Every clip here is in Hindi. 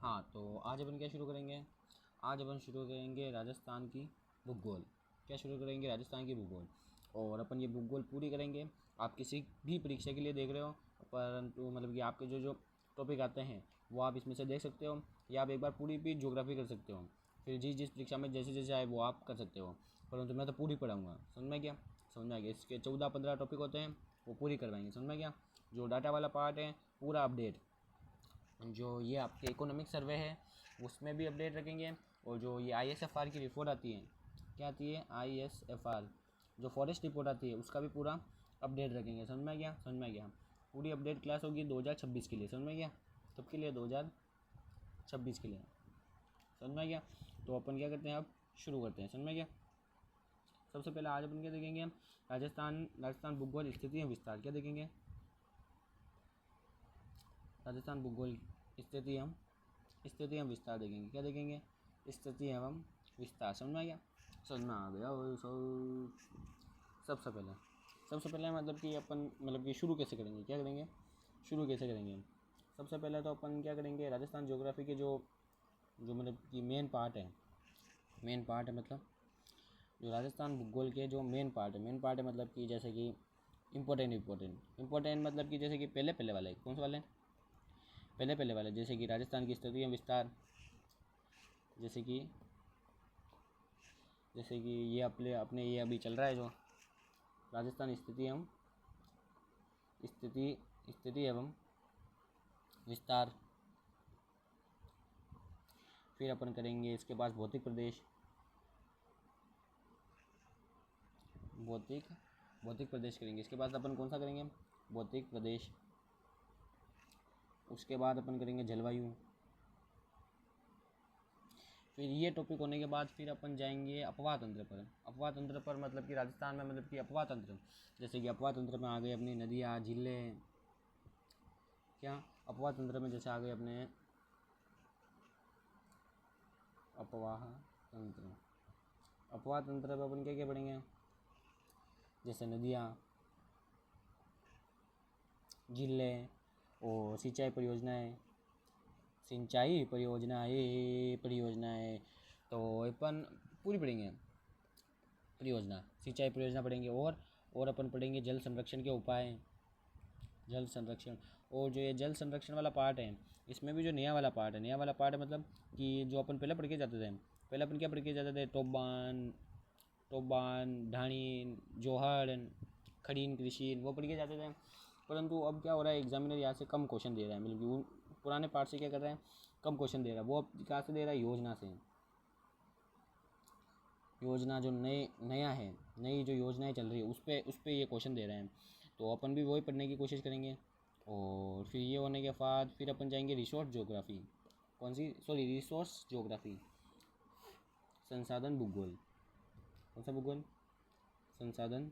हाँ, तो आज अपन क्या शुरू करेंगे? आज अपन शुरू करेंगे राजस्थान की भूगोल। क्या शुरू करेंगे? राजस्थान की भूगोल। और अपन ये भूगोल पूरी करेंगे। आप किसी भी परीक्षा के लिए देख रहे हो, परंतु मतलब कि आपके जो जो टॉपिक आते हैं वो आप इसमें से देख सकते हो, या आप एक बार पूरी भी ज्योग्राफी कर सकते हो। फिर जिस जिस परीक्षा में जैसे जैसे आए वो आप कर सकते हो, परंतु मैं तो पूरी पढ़ाऊँगा। समझ में गया? समझ में आ गया। इसके 14-15 टॉपिक होते हैं, वो पूरी करवाएंगे। समझ में गया? जो डाटा वाला पार्ट है पूरा अपडेट, जो ये आपके इकोनॉमिक सर्वे है उसमें भी अपडेट रखेंगे। और जो ये ISFR की रिपोर्ट आती है, क्या आती है? ISFR, जो फॉरेस्ट रिपोर्ट आती है उसका भी पूरा अपडेट रखेंगे। समझ में गया? समझ में गया। पूरी अपडेट क्लास होगी 2026 के लिए। समझ में गया? कब के लिए? 2026 के लिए। समझ में गया? तो अपन क्या करते हैं, अब शुरू करते हैं। समझ में गया? सबसे पहले आज अपन क्या देखेंगे? राजस्थान भूगोल स्थिति और विस्तार। क्या देखेंगे? राजस्थान भूगोल स्थिति एवं विस्तार देखेंगे। क्या देखेंगे? स्थिति एवं विस्तार। समझ में आ गया? समझ में आ गया। और सबसे पहले मतलब कि अपन मतलब कि शुरू कैसे करेंगे? क्या करेंगे? शुरू कैसे करेंगे? सबसे पहले तो अपन क्या करेंगे, राजस्थान ज्योग्राफी के जो जो मतलब कि मेन पार्ट है मतलब जो राजस्थान भूगोल के जो मेन पार्ट है मतलब कि जैसे कि इम्पोर्टेंट मतलब कि जैसे कि पहले वाले कौन से वाले? पहले वाले, जैसे कि राजस्थान की स्थिति एवं विस्तार। जैसे कि ये अपने ये अभी चल रहा है जो राजस्थान स्थिति एवं विस्तार। फिर अपन करेंगे इसके बाद भौतिक प्रदेश करेंगे। इसके बाद अपन कौन सा करेंगे? भौतिक प्रदेश। उसके बाद अपन करेंगे जलवायु। फिर ये टॉपिक होने के बाद फिर अपन जाएंगे अपवाह तंत्र पर मतलब कि राजस्थान में मतलब कि अपवाह तंत्र, जैसे कि अपवाह तंत्र में आ गए अपनी नदियाँ, झीलें। क्या अपवाह तंत्र में जैसे आ गए अपने अपवाह तंत्र पर अपन क्या क्या पढ़ेंगे? जैसे नदियाँ, झीलें और सिंचाई परियोजनाएं। तो अपन पूरी पढ़ेंगे परियोजना, सिंचाई परियोजना पढ़ेंगे। और अपन पढ़ेंगे जल संरक्षण के उपाय। जल संरक्षण। और जो ये जल संरक्षण वाला पार्ट है, इसमें भी जो नया वाला पार्ट है मतलब कि जो अपन पहले पढ़ के जाते थे, पहले अपन क्या पढ़ के जाते थे? टोबान, ढाणी, जोहड़, खड़ीन, कृषि, वो पढ़ के जाते थे। परंतु अब क्या हो रहा है, एग्जामिनर यहाँ से कम क्वेश्चन दे रहा है, मतलब कि पुराने पार्ट से क्या कर रहा है, कम क्वेश्चन दे रहा है। वो अब कहाँ से दे रहा है? योजना से। योजना जो नया है, नई जो योजनाएं चल रही है उस पे ये क्वेश्चन दे रहे हैं। तो अपन भी वही पढ़ने की कोशिश करेंगे। और फिर ये होने के बाद फिर अपन जाएंगे रिसोर्स ज्योग्राफी, संसाधन भूगोल। कौन सा भूगोल? संसाधन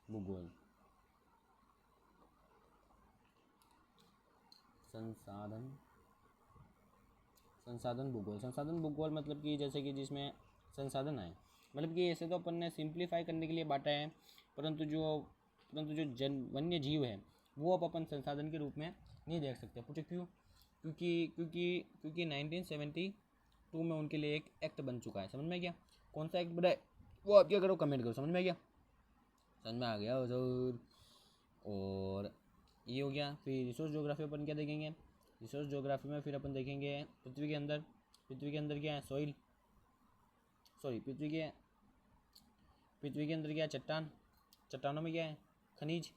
भूगोल। संसाधन भूगोल मतलब कि जैसे कि जिसमें संसाधन है, मतलब कि ऐसे तो अपन ने सिंप्लीफाई करने के लिए बांटा है, परंतु जो वन्य जीव है वो अब अपन संसाधन के रूप में नहीं देख सकते। पूछो क्यों? क्योंकि 1972 में उनके लिए एक एक्ट बन चुका है। समझ में गया? कौन सा एक्ट बना है वो आप क्या करो, कमेंट करो। समझ में गया? समझ में आ गया हजूर। और ये हो गया। फिर रिसोर्स ज्योग्राफी अपन क्या देखेंगे? रिसोर्स ज्योग्राफी में फिर अपन देखेंगे पृथ्वी के अंदर क्या है? पृथ्वी के अंदर क्या है? चट्टानों में क्या है? खनिज।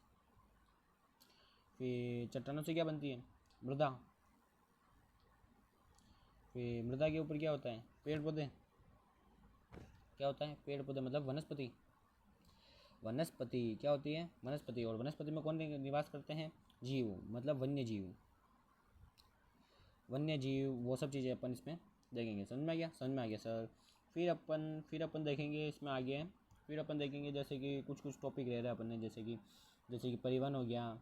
फिर चट्टानों से क्या बनती है? मृदा। फिर मृदा के ऊपर क्या होता है? पेड़ पौधे। क्या होता है? पेड़ पौधे मतलब वनस्पति क्या होती है? वनस्पति। और वनस्पति में कौन निवास करते हैं? जीव, मतलब वन्य जीव वो सब चीज़ें अपन इसमें देखेंगे। समझ में आ गया? समझ में आ गया सर। फिर अपन देखेंगे इसमें आगे। फिर अपन देखेंगे जैसे कि कुछ टॉपिक रह रहा है अपन ने, जैसे कि परिवहन हो गया,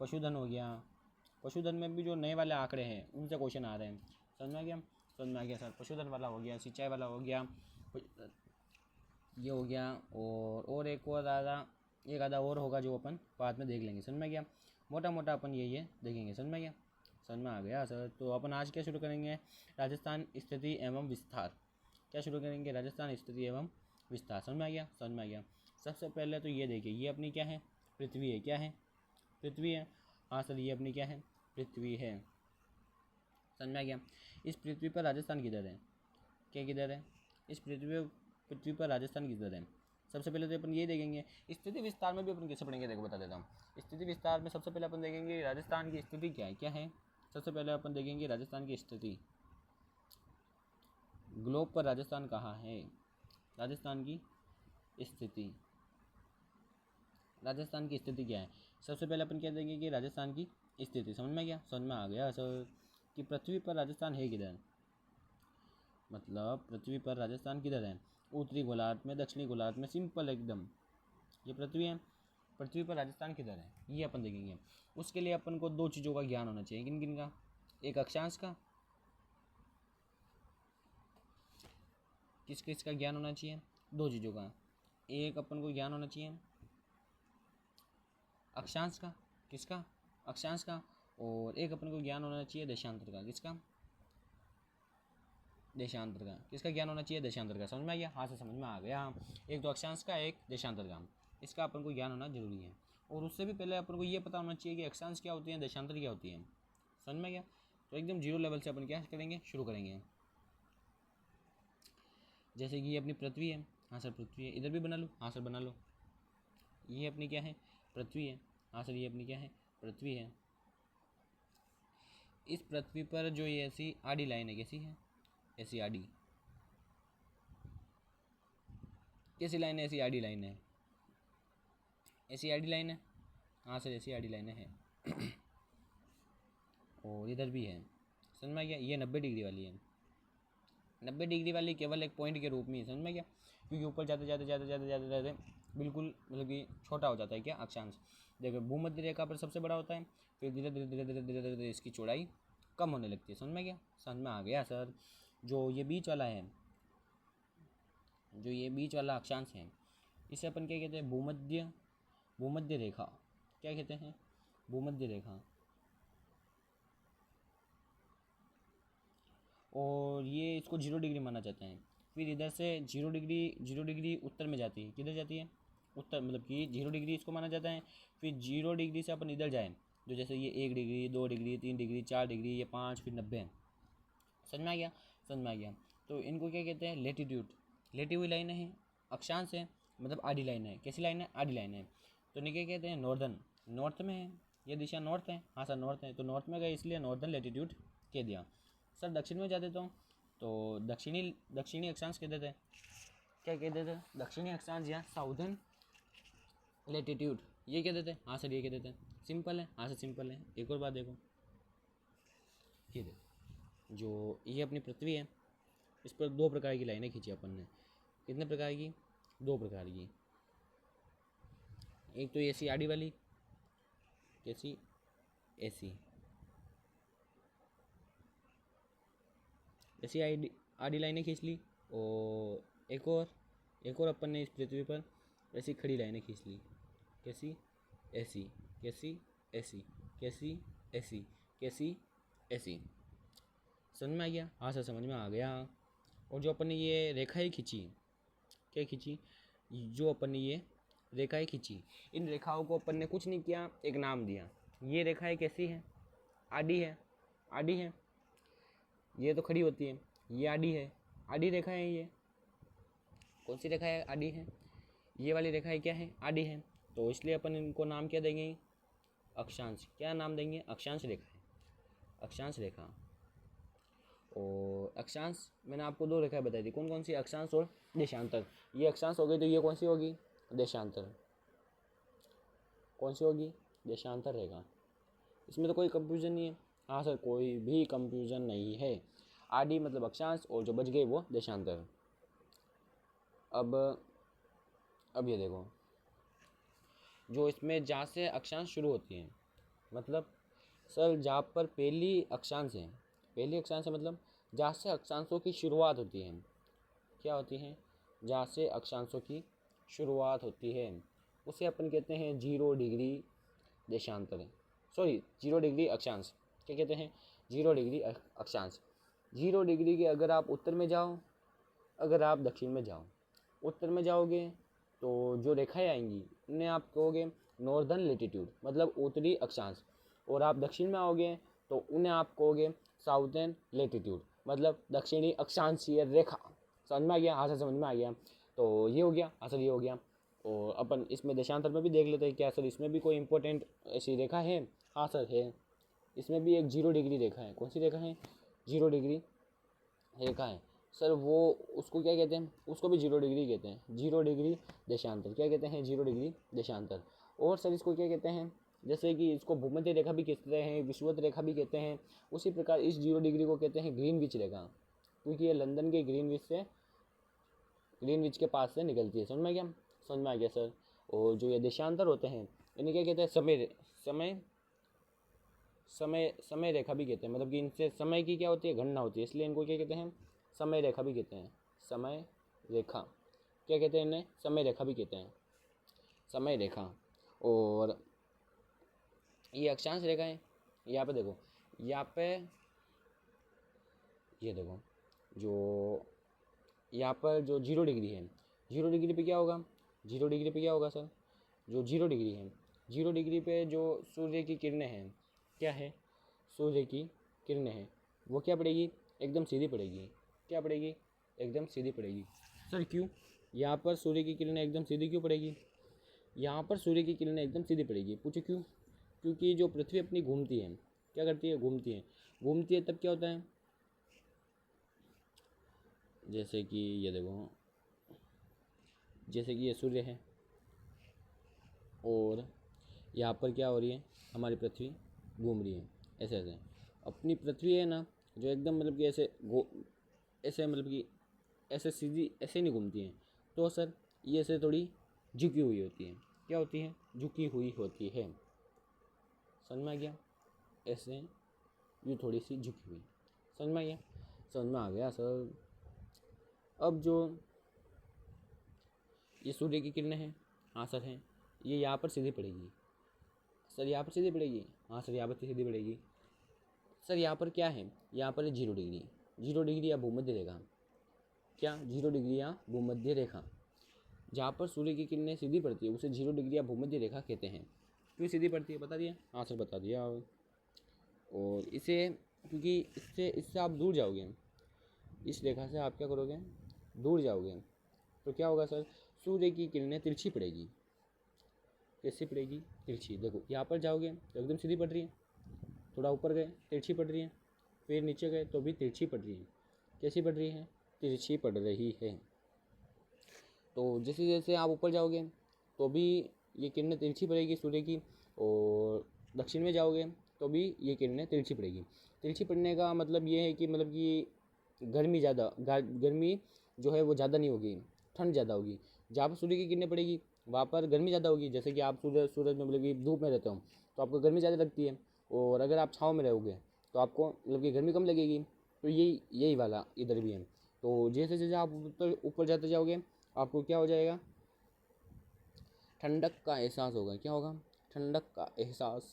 पशुधन हो गया। पशुधन में भी जो नए वाले आंकड़े हैं उनसे क्वेश्चन आ रहे हैं। समझ में आ गया? समझ में आ गया सर। पशुधन वाला हो गया, सिंचाई वाला हो गया, ये हो गया। और एक आधा और होगा जो अपन बाद में देख लेंगे। समझ में गया? मोटा मोटा अपन ये देखेंगे। समझ में गया? समझ में आ गया सर। तो अपन आज क्या शुरू करेंगे, राजस्थान स्थिति एवं विस्तार। क्या शुरू करेंगे, राजस्थान स्थिति एवं विस्तार। समझ में आ गया, समझ में आ गया। सबसे पहले तो ये देखिए, ये अपनी क्या है, पृथ्वी है। क्या है, पृथ्वी है। हाँ सर, ये अपनी क्या है, पृथ्वी है। समझ में आ गया। इस पृथ्वी पर राजस्थान किधर है, क्या किधर है, इस पृथ्वी पर राजस्थान किधर है। सबसे पहले तो अपन ये देखेंगे, स्थिति विस्तार में भी अपन कैसे पढ़ेंगे, देखो बता देता हूँ। स्थिति विस्तार में सबसे पहले अपन देखेंगे राजस्थान की स्थिति क्या है, क्या है। सबसे पहले अपन देखेंगे राजस्थान की स्थिति, ग्लोब पर राजस्थान कहाँ है, राजस्थान की स्थिति, राजस्थान की स्थिति क्या है। सबसे पहले अपन क्या देखेंगे कि राजस्थान की स्थिति, समझ में गया, समझ में आ गया सर। कि पृथ्वी पर राजस्थान है किधर, मतलब पृथ्वी पर राजस्थान किधर है, उत्तरी गोलार्ध में, दक्षिणी गोलार्ध में, सिंपल एकदम। ये पृथ्वी है, पृथ्वी पर राजस्थान किधर है, ये अपन देखेंगे। उसके लिए अपन को दो चीज़ों का ज्ञान होना चाहिए, किन किन का, एक अक्षांश का, किस किस का ज्ञान होना चाहिए, दो चीज़ों का। एक अपन को ज्ञान होना चाहिए अक्षांश का, किसका, अक्षांश का। और एक अपन को ज्ञान होना चाहिए देशांतर का, किसका, देशांतर का। किसका ज्ञान होना चाहिए, देशांतर का। समझ में आ गया, हाँ से समझ में आ गया। एक तो अक्षांश का, एक देशांतर का, इसका अपन को ज्ञान होना जरूरी है। और उससे भी पहले अपन को ये पता होना चाहिए कि अक्षांश क्या होती है, देशांतर क्या होती है। समझ में गया। तो एकदम जीरो लेवल से अपन क्या करेंगे, शुरू करेंगे। जैसे कि ये अपनी पृथ्वी है, हाँ सर पृथ्वी है, इधर भी बना लो, हाँ सर बना लो। ये अपनी क्या है, पृथ्वी है, हाँ सर ये अपनी क्या है, पृथ्वी है। इस पृथ्वी पर जो ये ऐसी आड़ी लाइन है, कैसी है, ऐसी आड़ी, कैसी लाइन है, ऐसी आड़ी लाइन है, ऐसी आड़ी लाइन है, हाँ सर ऐसी आड़ी लाइन है। और इधर भी है, समझ में आ गया। ये 90 डिग्री वाली है, 90 डिग्री वाली केवल एक पॉइंट के रूप में ही, समझ में गया। क्योंकि ऊपर जाते जाते जाते जाते जाते जाते बिल्कुल मतलब कि छोटा हो जाता है क्या, अक्षांश। देखो भूमध्य रेखा पर सबसे बड़ा होता है, फिर धीरे धीरे धीरे धीरे धीरे धीरे इसकी चौड़ाई कम होने लगती है। समझ में गया, समझ में आ गया सर। जो ये बीच वाला है, जो ये बीच वाला अक्षांश है, इसे अपन क्या कहते हैं, भूमध्य, भूमध्य रेखा। क्या कहते हैं, भूमध्य रेखा। और ये इसको 0 डिग्री माना जाता है। फिर इधर से 0 डिग्री उत्तर में जाती है, किधर जाती है, उत्तर, मतलब कि 0 डिग्री इसको माना जाता है। फिर 0 डिग्री से अपन इधर जाएँ, जो जैसे ये 1 डिग्री, 2 डिग्री, 3 डिग्री, 4 डिग्री, ये 5, फिर 90। समझ में आ गया, समझ में आ गया। तो इनको क्या कहते हैं, लेटीट्यूड। लेटी हुई लाइन है, अक्षांश है, मतलब आड़ी लाइन है, कैसी लाइन है, आड़ी लाइन है। तो इन्हें क्या कहते हैं, नॉर्दर्न, नॉर्थ में है, ये दिशा नॉर्थ है, हाँ सर नॉर्थ है, तो नॉर्थ में गए इसलिए नॉर्दर्न लेटीट्यूड कह दिया। सर दक्षिण में जा देता हूँ, तो दक्षिणी, दक्षिणी अक्षांश कह देते हैं, क्या कह देते हैं, दक्षिणी अक्षांश या साउदर्न लेटीट्यूड, ये कह देते हैं, हाँ सर ये कह देते हैं। सिंपल है, हाँ सर सिंपल है। एक और बात देखो, ये देखो, जो ये अपनी पृथ्वी है, इस पर दो प्रकार की लाइनें खींची अपन ने। कितने प्रकार की, दो प्रकार की। एक तो ऐसी आड़ी वाली, कैसी, ऐसी, ऐसी आड़ी, आड़ी लाइनें खींच ली। और एक और अपन ने इस पृथ्वी पर ऐसी खड़ी लाइनें खींच ली, कैसी, ऐसी, कैसी, ऐसी, कैसी, ऐसी, कैसी, ऐसी। समझ में आ गया, हाँ सर समझ में आ गया। और जो अपन ने ये रेखाएं खींची, क्या खींची, जो अपन ने ये रेखाएं खींची, इन रेखाओं को अपन ने कुछ नहीं किया, एक नाम दिया। ये रेखाएं कैसी है, आड़ी है, आड़ी है, ये तो खड़ी होती है, ये आड़ी है, आड़ी रेखा है। ये कौन सी रेखा है, आड़ी है। ये वाली रेखा है, क्या है, आड़ी है। तो इसलिए अपन इनको नाम क्या देंगे, अक्षांश। क्या नाम देंगे, अक्षांश रेखा है, अक्षांश रेखा। और अक्षांश मैंने आपको दो रेखाएं बताई थी, कौन कौन सी, अक्षांश और देशांतर। ये अक्षांश हो गई, तो ये कौन सी होगी, देशांतर। कौन सी होगी, देशांतर रेखा। इसमें तो कोई कंफ्यूजन नहीं है, हाँ सर कोई भी कंफ्यूजन नहीं है। आडी मतलब अक्षांश, और जो बच गए वो देशांतर। अब ये देखो, जो इसमें जहाँ से अक्षांश शुरू होती है, मतलब सर जहाँ पर पहली अक्षांश है, पहली अक्षांश है मतलब जहाँ से अक्षांशों की शुरुआत होती है, क्या होती है, जहाँ से अक्षांशों की शुरुआत होती है, उसे अपन कहते हैं 0 डिग्री देशांतर, सॉरी 0 डिग्री अक्षांश। क्या कहते हैं, 0 डिग्री अक्षांश। 0 डिग्री के अगर आप उत्तर में जाओ, अगर आप दक्षिण में जाओ, उत्तर में जाओगे तो जो रेखाएं आएंगी उन्हें आप कहोगे नॉर्दर्न लेटीट्यूड, मतलब उत्तरी अक्षांश, और आप दक्षिण में आओगे तो उन्हें आप कहोगे साउथर्न लेटीट्यूड, मतलब दक्षिणी अक्षांशीय रेखा। समझ में आ गया? हाँ सर समझ में आ गया। तो ये हो गया, हाँ सर ये हो गया। और अपन इसमें देशांतर में भी देख लेते हैं, क्या सर इसमें भी कोई इंपॉर्टेंट ऐसी रेखा है? हाँ सर है, इसमें भी एक 0 डिग्री रेखा है। कौन सी रेखा है? 0 डिग्री रेखा है सर। वो उसको क्या कहते हैं? उसको भी 0 डिग्री कहते हैं, 0 डिग्री देशांतर। क्या कहते हैं? 0 डिग्री देशांतर। और सर इसको क्या कहते हैं? जैसे कि इसको भूमध्य रेखा भी कहते हैं, विषुवत रेखा भी कहते हैं, उसी प्रकार इस 0 डिग्री को कहते हैं ग्रीनविच रेखा, क्योंकि ये लंदन के ग्रीनविच के पास से निकलती है। समझ में आ गया? समझ में आ गया सर। और जो ये देशांतर होते हैं इन्हें क्या कहते हैं? समय रेखा भी कहते हैं, मतलब कि इनसे समय की क्या होती है? गणना होती है, इसलिए इनको क्या कहते हैं? समय रेखा भी कहते हैं। समय रेखा क्या कहते हैं? इन्हें समय रेखा भी कहते हैं, समय रेखा। और ये अक्षांश रेखा है। यहाँ पे देखो, यहाँ पे ये देखो, जो यहाँ पर जो 0 डिग्री है, 0 डिग्री पे क्या होगा? 0 डिग्री पे क्या होगा सर? जो 0 डिग्री है, 0 डिग्री पे जो सूर्य की किरणें हैं, क्या है? सूर्य की किरणें हैं, वो क्या पड़ेगी? एकदम सीधी पड़ेगी। क्या पड़ेगी? एकदम सीधी पड़ेगी। सर क्यों? यहाँ पर सूर्य की किरणें एकदम सीधी क्यों पड़ेगी? यहाँ पर सूर्य की किरणें एकदम सीधी पड़ेगी, पूछो क्यों? क्योंकि जो पृथ्वी अपनी घूमती है, क्या करती है? घूमती है। घूमती है तब क्या होता है? जैसे कि ये देखो, जैसे कि ये सूर्य है और यहाँ पर क्या हो रही है? हमारी पृथ्वी घूम रही है, ऐसे ऐसे। अपनी पृथ्वी है ना, जो एकदम मतलब कि ऐसे मतलब कि ऐसे सीधी ऐसे नहीं घूमती है, तो सर ये ऐसे थोड़ी झुकी हुई होती है। क्या होती है? झुकी हुई होती है। समझ में आ गया? ऐसे यूँ थोड़ी सी झुकी हुई। समझ में आ गया? समझ में आ गया सर। अब जो ये सूर्य की किरणें हैं, हाँ सर हैं, ये यहाँ पर सीधी पड़ेगी। सर यहाँ पर सीधी पड़ेगी? हाँ सर यहाँ पर सीधी पड़ेगी। सर यहाँ पर क्या है? यहाँ पर है 0 डिग्री, 0 डिग्री या भूमध्य रेखा। क्या? 0 डिग्री या भूमध्य रेखा। जहाँ पर सूर्य की किरणें सीधी पड़ती है उसे 0 डिग्री या भूमध्य रेखा कहते हैं। क्यों सीधी पड़ती है बता दिया? हाँ सर बता दिया। और इसे क्योंकि इससे आप दूर जाओगे, इस रेखा से आप क्या करोगे? दूर जाओगे तो क्या होगा सर? सूर्य की किरणें तिरछी पड़ेगी। कैसी पड़ेगी? तिरछी। देखो यहाँ पर जाओगे तो एकदम सीधी पड़ रही है, थोड़ा ऊपर गए तिरछी पड़ रही है, फिर नीचे गए तो भी तिरछी पड़ रही है। कैसी पड़ रही है? तिरछी पड़ रही है। तो जैसे जैसे आप ऊपर जाओगे तो भी ये किरणें तिरछी पड़ेगी सूर्य की, और दक्षिण में जाओगे तो भी ये किरणें तिरछी पड़ेगी। तिरछी पड़ने का मतलब ये है कि गर्मी जो है वो ज़्यादा नहीं होगी, ठंड ज़्यादा होगी। जहाँ पर सूर्य की किरणें पड़ेगी वहाँ पर गर्मी ज़्यादा होगी। जैसे कि आप सूरज में मतलब कि धूप में रहते हो तो आपको गर्मी ज़्यादा लगती है, और अगर आप छाँव में रहोगे तो आपको मतलब कि गर्मी कम लगेगी। तो यही वाला इधर भी है। तो जैसे जैसे आप ऊपर जाते जाओगे आपको क्या हो जाएगा? ठंडक का एहसास होगा। क्या होगा? ठंडक का एहसास।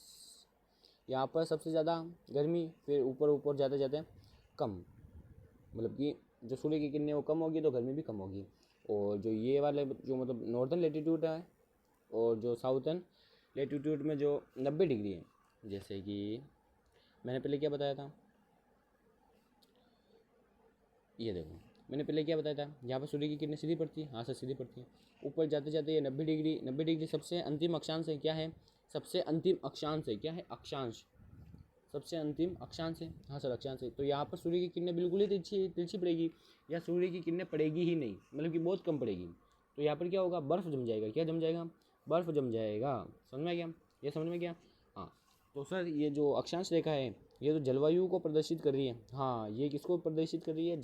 यहाँ पर सबसे ज़्यादा गर्मी, फिर ऊपर ऊपर जाते जाते कम, मतलब कि जो सूर्य की किरणें वो कम होगी तो गर्मी भी कम होगी। और जो ये वाले जो मतलब नॉर्दर्न लेटीट्यूड है और जो साउथर्न लेटीट्यूड में जो 90 डिग्री है, जैसे कि मैंने पहले क्या बताया था, ये देखो मैंने पहले क्या बताया था, यहाँ पर सूर्य की किरणें सीधी पड़ती है। हाँ सर सीधी पड़ती है। ऊपर जाते जाते ये 90 डिग्री सबसे अंतिम अक्षांश है। क्या है? सबसे अंतिम अक्षांश है। क्या है? अक्षांश। सबसे अंतिम अक्षांश है। हाँ सर अक्षांश है। तो यहाँ पर सूर्य की किरणें बिल्कुल ही तिरछी पड़ेगी, या सूर्य की किरणें पड़ेगी ही नहीं, मतलब कि बहुत कम पड़ेगी। तो यहाँ पर क्या होगा? बर्फ़ जम जाएगा। क्या जम जाएगा? बर्फ़ जम जाएगा। समझ में आ गया? ये समझ में गया? हाँ। तो सर ये जो अक्षांश रेखा है ये तो जलवायु को प्रदर्शित कर रही है। हाँ, ये किसको प्रदर्शित कर रही है?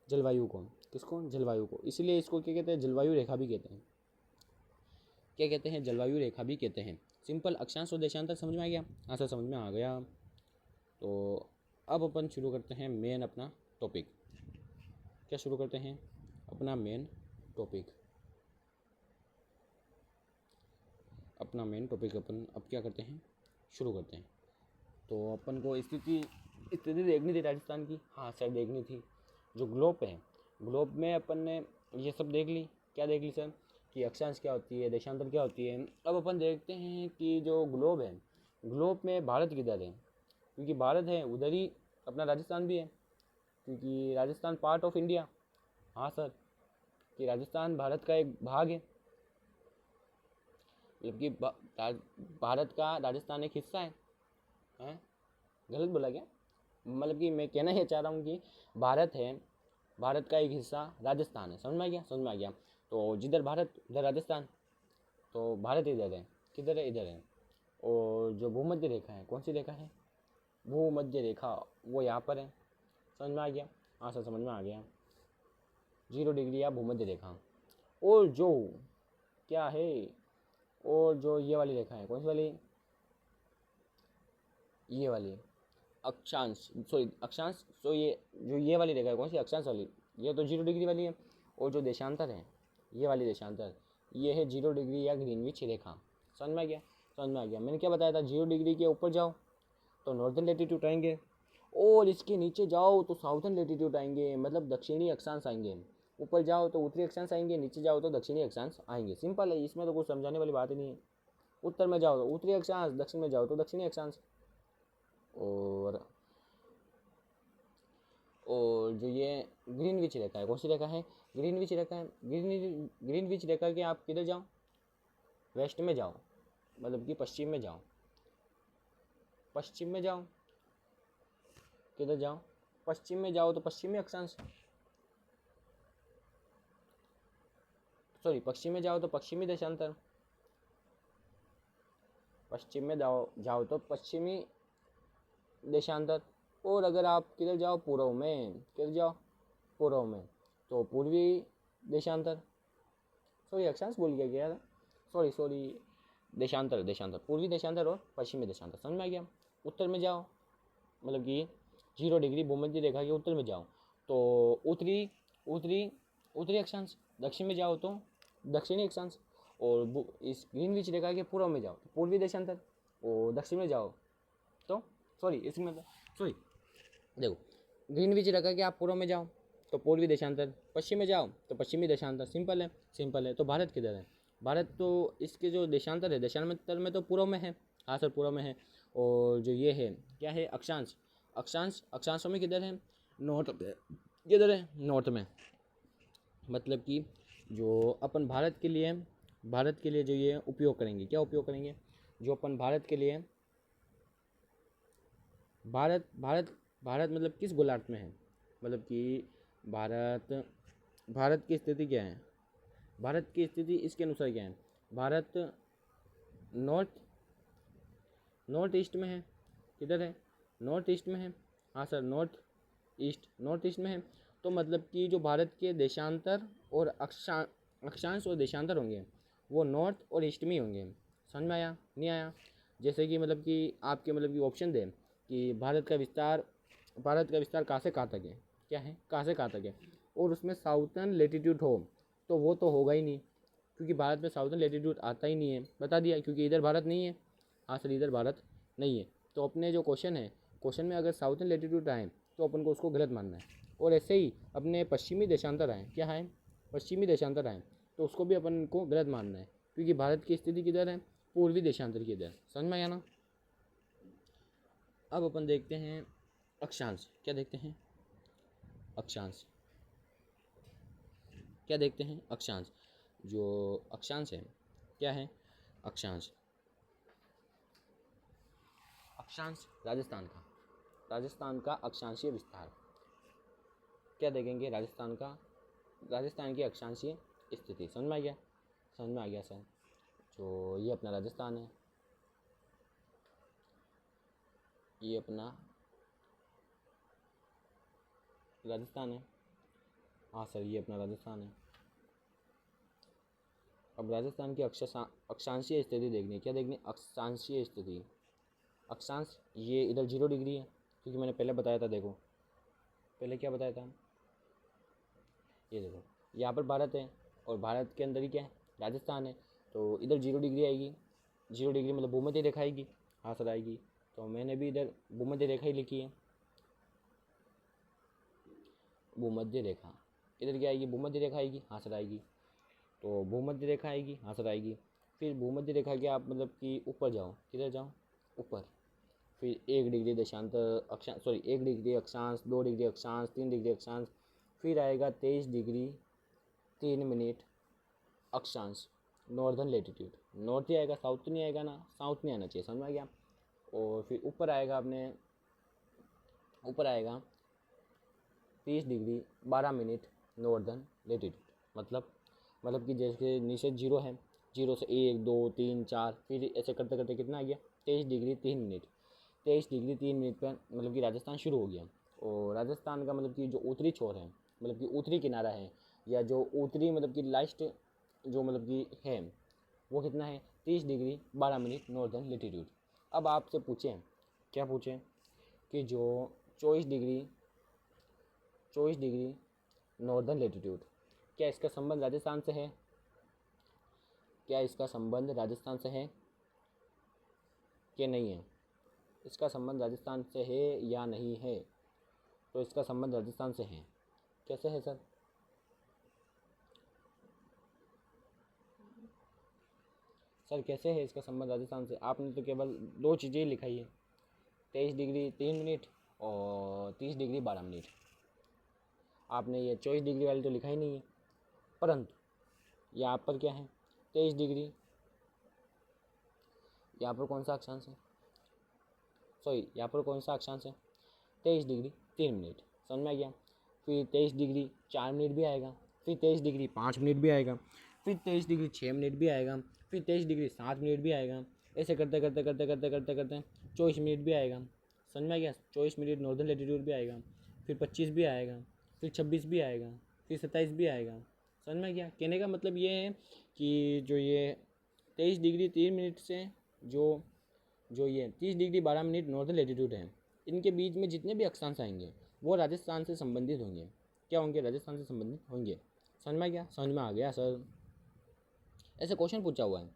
जलवायु को। किसको? जलवायु को। इसलिए इसको क्या कहते हैं? जलवायु रेखा भी कहते हैं। क्या कहते हैं? जलवायु रेखा भी कहते हैं। सिंपल अक्षांश और देशांतर समझ में आ गया? हाँ सर समझ में आ गया। तो अब अपन शुरू करते हैं मेन अपना टॉपिक। क्या शुरू करते हैं? अपना मेन टॉपिक। अपन अब क्या करते हैं? शुरू करते हैं। तो अपन को स्थिति स्थिति देखनी थी राजस्थान की। हाँ सर देखनी थी। जो ग्लोब है, ग्लोब में अपन ने ये सब देख ली। क्या देख ली सर? कि अक्षांश क्या होती है, देशांतर क्या होती है। अब अपन देखते हैं कि जो ग्लोब है, ग्लोब में भारत किधर है? क्योंकि भारत है उधर ही अपना राजस्थान भी है, क्योंकि राजस्थान पार्ट ऑफ इंडिया। हाँ सर, कि राजस्थान भारत का एक भाग है, मतलब कि भारत का राजस्थान एक हिस्सा है। हैं? गलत बोला क्या? मतलब कि मैं कहना ये चाह रहा हूँ कि भारत है, भारत का एक हिस्सा राजस्थान है। समझ में आ गया? समझ में आ गया। तो जिधर भारत उधर राजस्थान, तो भारत इधर है। किधर है? इधर है। और जो भूमध्य रेखा है, कौन सी रेखा है? भूमध्य रेखा, वो यहाँ पर है। समझ में आ गया? हाँ सर समझ में आ गया। 0 डिग्री या भूमध्य रेखा। और जो क्या है, और जो ये वाली रेखा है, कौन सी वाली? ये वाली अक्षांश, सॉरी अक्षांश। तो ये जो ये वाली रेखा है, कौन सी? अक्षांश वाली। ये तो 0 डिग्री वाली है। और जो देशांतर है, ये वाली देशांतर, ये है 0 डिग्री या ग्रीनविच रेखा। समझ में आ गया? समझ में आ गया। मैंने क्या बताया था? 0 डिग्री के ऊपर जाओ तो नॉर्दर्न लेटीट्यूड आएंगे, और इसके नीचे जाओ तो साउथर्न लेटीट्यूड आएंगे, मतलब दक्षिणी अक्षांश आएंगे। ऊपर जाओ तो उत्तरी अक्षांश आएंगे, नीचे जाओ तो दक्षिणी अक्षांश आएंगे। सिंपल है, इसमें तो कुछ समझाने वाली बात ही नहीं है। उत्तर में जाओ तो उत्तरी अक्षांश, दक्षिण में जाओ तो दक्षिणी अक्षांश। और जो ये ग्रीनविच रेखा है, कौन सी रेखा है? ग्रीनविच रेखा है। ग्रीनविच रेखा के आप किधर जाओ? वेस्ट में जाओ, मतलब कि पश्चिम में जाओ। पश्चिम में जाओ, किधर जाओ? पश्चिम में जाओ तो पश्चिमी अक्षांश, सॉरी पश्चिम में जाओ तो पश्चिमी देशांतर। पश्चिम में जाओ तो पश्चिमी देशांतर। और अगर आप किधर जाओ? पूर्व में। किधर जाओ? पूर्व में, तो पूर्वी देशांतर। सॉरी अक्षांश बोल गया क्या? सॉरी सॉरी, देशांतर, देशांतर, पूर्वी देशांतर और पश्चिमी देशांतर। समझ में आ गया? उत्तर में जाओ, मतलब कि 0 डिग्री भूमध्य रेखा के उत्तर में जाओ तो उत्तरी उत्तरी उत्तरी अक्षांश। दक्षिण में जाओ तो दक्षिणी अक्षांश। और इस ग्रीनविच रेखा के पूर्व में जाओ तो पूर्वी देशांतर। और दक्षिण में जाओ तो सॉरी इसमें सॉरी देखो, ग्रीनविच रेखा के आप पूर्व में जाओ तो पूर्वी देशांतर, पश्चिम में जाओ तो पश्चिमी देशांतर। सिंपल है, सिंपल है। तो भारत किधर है? भारत तो इसके जो देशांतर है, देशांतर में तो पूर्व में है। हाँ सर पूर्व में है। और जो ये है क्या है? अक्षांश। अक्षांशों में किधर है? नॉर्थ में। किधर है? नॉर्थ में। मतलब कि जो अपन भारत के लिए जो ये उपयोग करेंगे, क्या उपयोग करेंगे? जो अपन भारत के लिए, भारत भारत भारत मतलब किस गोलार्ध में है? मतलब कि भारत भारत की स्थिति क्या है? भारत की स्थिति इसके अनुसार क्या है? भारत नॉर्थ नॉर्थ ईस्ट में है। किधर है? नॉर्थ ईस्ट में है। हाँ सर नॉर्थ ईस्ट में है। तो मतलब कि जो भारत के देशांतर और अक्षांश और देशांतर होंगे वो नॉर्थ और ईस्ट में ही होंगे। समझ में आया? नहीं आया? जैसे कि मतलब कि आपके मतलब कि ऑप्शन दे कि भारत का विस्तार कहाँ से कहाँ तक है? क्या है? कहाँ से कहाँ तक है? और उसमें साउथर्न लेटीट्यूड हो तो वो तो होगा ही नहीं, क्योंकि भारत में साउथर्न लेटीट्यूड आता ही नहीं है। बता दिया, क्योंकि इधर भारत नहीं है। हाँ सर इधर भारत नहीं है। तो अपने जो क्वेश्चन है, क्वेश्चन में अगर साउथर्न लेटीट्यूड आए तो अपन को उसको गलत मानना है। और ऐसे ही अपने पश्चिमी देशांतर आए, क्या है? पश्चिमी देशांतर आए तो उसको भी अपन को गलत मानना है, क्योंकि भारत की स्थिति किधर है? पूर्वी देशांतर की इधर। समझ में आया ना? अब अपन देखते हैं अक्षांश। क्या देखते हैं? अक्षांश। क्या देखते हैं? अक्षांश। जो अक्षांश है, क्या है? अक्षांश। अक्षांश राजस्थान का अक्षांशीय विस्तार। क्या देखेंगे? राजस्थान की अक्षांशीय स्थिति। समझ में आ गया? समझ में आ गया सर। जो ये अपना राजस्थान है, ये अपना राजस्थान है। हाँ सर ये अपना राजस्थान है। अब राजस्थान की अक्षांशीय स्थिति देखनी है। क्या देखनी? अक्षांशीय स्थिति। अक्षांश ये इधर 0 डिग्री है, क्योंकि मैंने पहले बताया था। देखो पहले क्या बताया था? ये देखो यहाँ पर भारत है, और भारत के अंदर ही क्या है? राजस्थान है। तो इधर 0 डिग्री आएगी। 0 डिग्री मतलब भूमध्य रेखा आएगी। हाँ सर आएगी। तो मैंने भी इधर भूमध्य रेखा ही लिखी है, भूमध्य रेखा। इधर क्या आएगी, भूमध्य रेखा आएगी, हाँ सर आएगी। तो भूमध्य रेखा आएगी, हाँ सर आएगी। फिर भूमध्य रेखा के आप मतलब कि ऊपर जाओ, किधर जाओ, ऊपर। फिर 1 डिग्री देशांतर अक्षांश, सॉरी 1 डिग्री अक्षांश, 2 डिग्री अक्षांश, 3 डिग्री अक्षांश, फिर आएगा 23 डिग्री 3 मिनट अक्षांश, नॉर्दर्न लेटीट्यूड। नॉर्थ ही आएगा, साउथ तो नहीं आएगा ना, साउथ नहीं आना चाहिए, समझ में आ गया। और फिर ऊपर आएगा अपने, ऊपर आएगा 30 डिग्री 12 मिनट नॉर्दर्न लेटीट्यूड। मतलब कि जैसे नीचे 0 है, 0 से 1 2 3 4, फिर ऐसे करते करते कितना आ गया, 23 डिग्री 3 मिनट। 23 डिग्री 3 मिनट पर मतलब कि राजस्थान शुरू हो गया। और राजस्थान का मतलब कि जो उत्तरी छोर है, मतलब कि उत्तरी किनारा है, या जो उत्तरी मतलब कि लास्ट जो मतलब कि है, वो कितना है, 30 डिग्री 12 मिनट नॉर्दर्न लेटीट्यूड। अब आपसे पूछें, क्या पूछें कि जो 24 डिग्री नॉर्दर्न लेटीट्यूड, क्या इसका संबंध राजस्थान से है, क्या इसका संबंध राजस्थान से है कि नहीं है, इसका संबंध राजस्थान से है या नहीं है। तो इसका संबंध राजस्थान से है। कैसे है सर, सर कैसे है इसका संबंध राजस्थान से। आपने तो केवल 2 चीज़ें लिखाई है, 23 डिग्री 3 मिनट और 30 डिग्री 12 मिनट। आपने ये 24 डिग्री वाली तो लिखा ही नहीं है। परंतु यहाँ पर क्या है, 23 डिग्री, यहाँ पर कौन सा अक्षांश है, सॉरी यहाँ पर कौन सा अक्षांश है, 23 डिग्री 3 मिनट, समझ में आ गया। फिर 23 डिग्री 4 मिनट भी आएगा, फिर 23 डिग्री 5 मिनट भी आएगा, फिर 23 डिग्री 6 मिनट भी आएगा, फिर 23 डिग्री 7 मिनट भी आएगा। ऐसे करते करते करते करते करते करते 24 मिनट भी आएगा, समझ में आ गया। 24 मिनट नॉर्दर्न लेटीट्यूड भी आएगा, फिर 25 भी आएगा, फिर 26 भी आएगा, फिर 27 भी आएगा, समझ में आ गया। कहने का मतलब ये है कि जो ये 23 डिग्री 3 मिनट से जो जो ये 30 डिग्री 12 मिनट नॉर्दर्न लेटीट्यूड है, इनके बीच में जितने भी अक्षांश आएंगे वो राजस्थान से संबंधित होंगे। क्या होंगे, राजस्थान से संबंधित होंगे। समझ में आ गया, समझ में आ गया सर। ऐसे क्वेश्चन पूछा हुआ है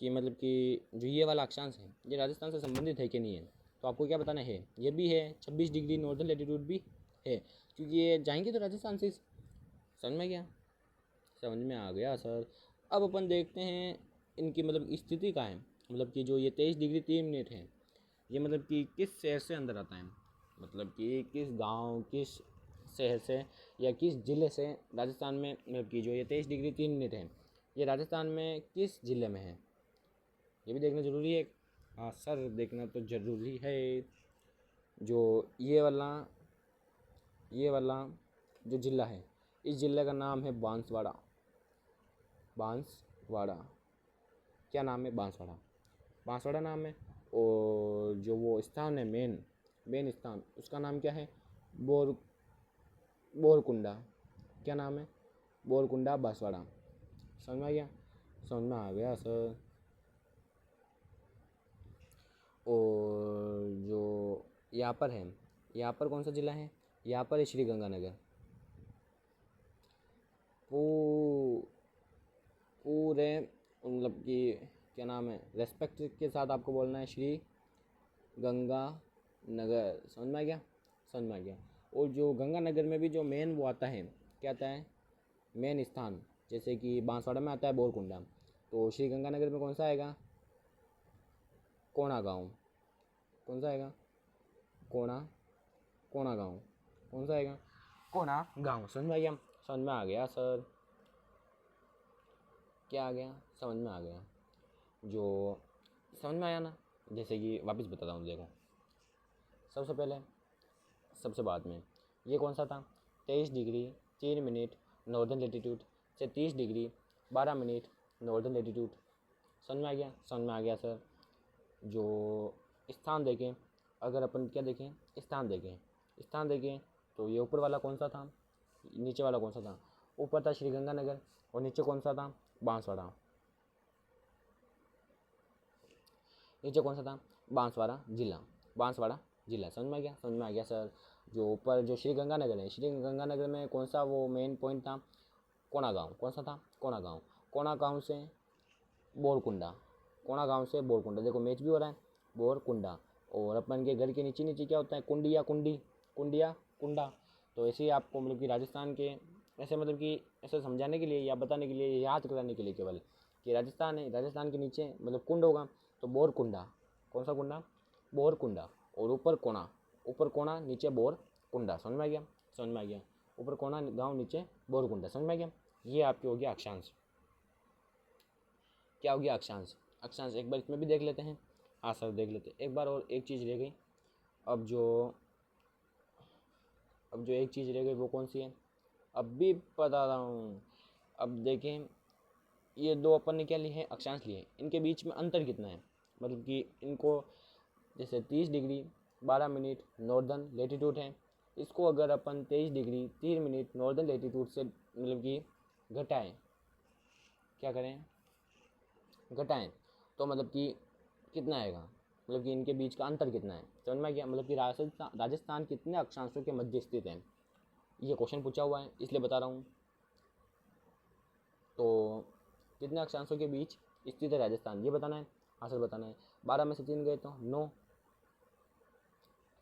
कि मतलब कि जो ये वाला अक्षांश है ये राजस्थान से संबंधित है कि नहीं है। तो आपको क्या बताना है, ये भी है, 26 डिग्री नॉर्दर्न लेटीट्यूड भी है, क्योंकि ये जाएंगे तो राजस्थान से। समझ में गया, समझ में आ गया सर। अब अपन देखते हैं इनकी मतलब स्थिति का है, मतलब कि जो ये 23 डिग्री 3 मिनट है, ये मतलब कि किस शहर से अंदर आता है, मतलब कि किस गांव, किस शहर से या किस ज़िले से राजस्थान में, मतलब कि जो ये 23 डिग्री 3 मिनट है ये राजस्थान में किस ज़िले में है, ये भी देखना ज़रूरी है। हाँ सर, देखना तो ज़रूरी है। जो ये वाला जो ज़िला है, इस ज़िले का नाम है बांसवाड़ा। बांसवाड़ा, क्या नाम है, बांसवाड़ा, बांसवाड़ा नाम है। और जो वो स्थान है मेन स्थान, उसका नाम क्या है, बोरकुंडा। क्या नाम है, बोरकुंडा बांसवाड़ा। समझ में आ गया, समझ में आ गया सर। और जो यहाँ पर है, यहाँ पर कौन सा ज़िला है, यहाँ पर है श्री गंगानगर। पूरे मतलब कि क्या नाम है, रेस्पेक्ट के साथ आपको बोलना है, श्री गंगानगर। समझ में आ गया, समझ में आ गया। और जो गंगानगर में भी जो मेन वो आता है, क्या आता है, मेन स्थान, जैसे कि बांसवाड़ा में आता है बोरकुंडा, तो श्री गंगानगर में कौन सा आएगा, कोणा गाँव। कौन सा आएगा, कोणा गाँव। कौन सा आएगा, कोणा गाँव। समझ में आ गया, समझ में आ गया सर। क्या आ गया, समझ में आ गया। जो समझ में आया ना, जैसे कि वापस बताता हूँ, देखो सबसे पहले, सबसे बाद में ये कौन सा था, 23 डिग्री 3 मिनट नॉर्दर्न लेटीट्यूड से 30 डिग्री 12 मिनट नॉर्दर्न लेटीट्यूड। समझ में आ गया, समझ में आ गया सर। जो स्थान देखें, अगर अपन क्या देखें, स्थान देखें तो ये ऊपर वाला कौन सा था, नीचे वाला कौन सा था, ऊपर था श्री गंगानगर और नीचे कौन सा था, बांसवाड़ा। नीचे कौन सा था, बांसवाड़ा जिला। समझ में आ गया, समझ में आ गया सर। जो ऊपर जो श्री गंगानगर है, श्री गंगानगर में कौन सा वो मेन पॉइंट था, कोणा गाँव। कौन सा था, कोणा गाँव। कोणा गाँव से बोरकुंडा, कोणा गाँव से बोरकुंडा, देखो मैच भी हो रहा है, बोरकुंडा। और अपन के घर के नीचे नीचे क्या होता है, कुंडिया, कुंडी, कुंडिया, कुंडा। तो ऐसे ही आपको मतलब कि राजस्थान के ऐसे मतलब कि ऐसे समझाने के लिए या बताने के लिए, याद कराने के लिए केवल कि राजस्थान है, राजस्थान के नीचे मतलब कुंड होगा तो बोर कुंडा। कौन सा कुंडा? बोर कुंडा। और ऊपर कोना, ऊपर कोना नीचे बोर कुंडा। समझ में आ गया? समझ में आ गया। ऊपर कोना गाँव, नीचे बोर कुंडा। समझ में आ गया? ये आपके हो गया अक्षांश। क्या हो गया? अक्षांश। अक्षांश एक बार इसमें भी देख लेते हैं। हाँ सर देख लेते हैं एक बार। और एक चीज़ रह गई, अब जो एक चीज़ रह गई वो कौन सी है, अब भी बता रहा हूँ। अब देखें, ये दो अपन ने क्या लिए हैं, अक्षांश लिए। इनके बीच में अंतर कितना है, मतलब कि इनको जैसे 30 डिग्री 12 मिनट नॉर्दर्न लेटीट्यूड है, इसको अगर अपन 23 डिग्री 3 मिनट नॉर्दर्न लेटीट्यूड से मतलब कि घटाएं, क्या करें, घटाएं, तो मतलब कि कितना आएगा, मतलब कि इनके बीच का अंतर कितना है। समझ में आ गया? मतलब कि राजस्थान कितने अक्षांशों के मध्य स्थित है, ये क्वेश्चन पूछा हुआ है इसलिए बता रहा हूँ। तो कितने अक्षांशों के बीच स्थित है राजस्थान, ये बताना है। हाँ सर बताना है। 12 में से 3 गए तो 9।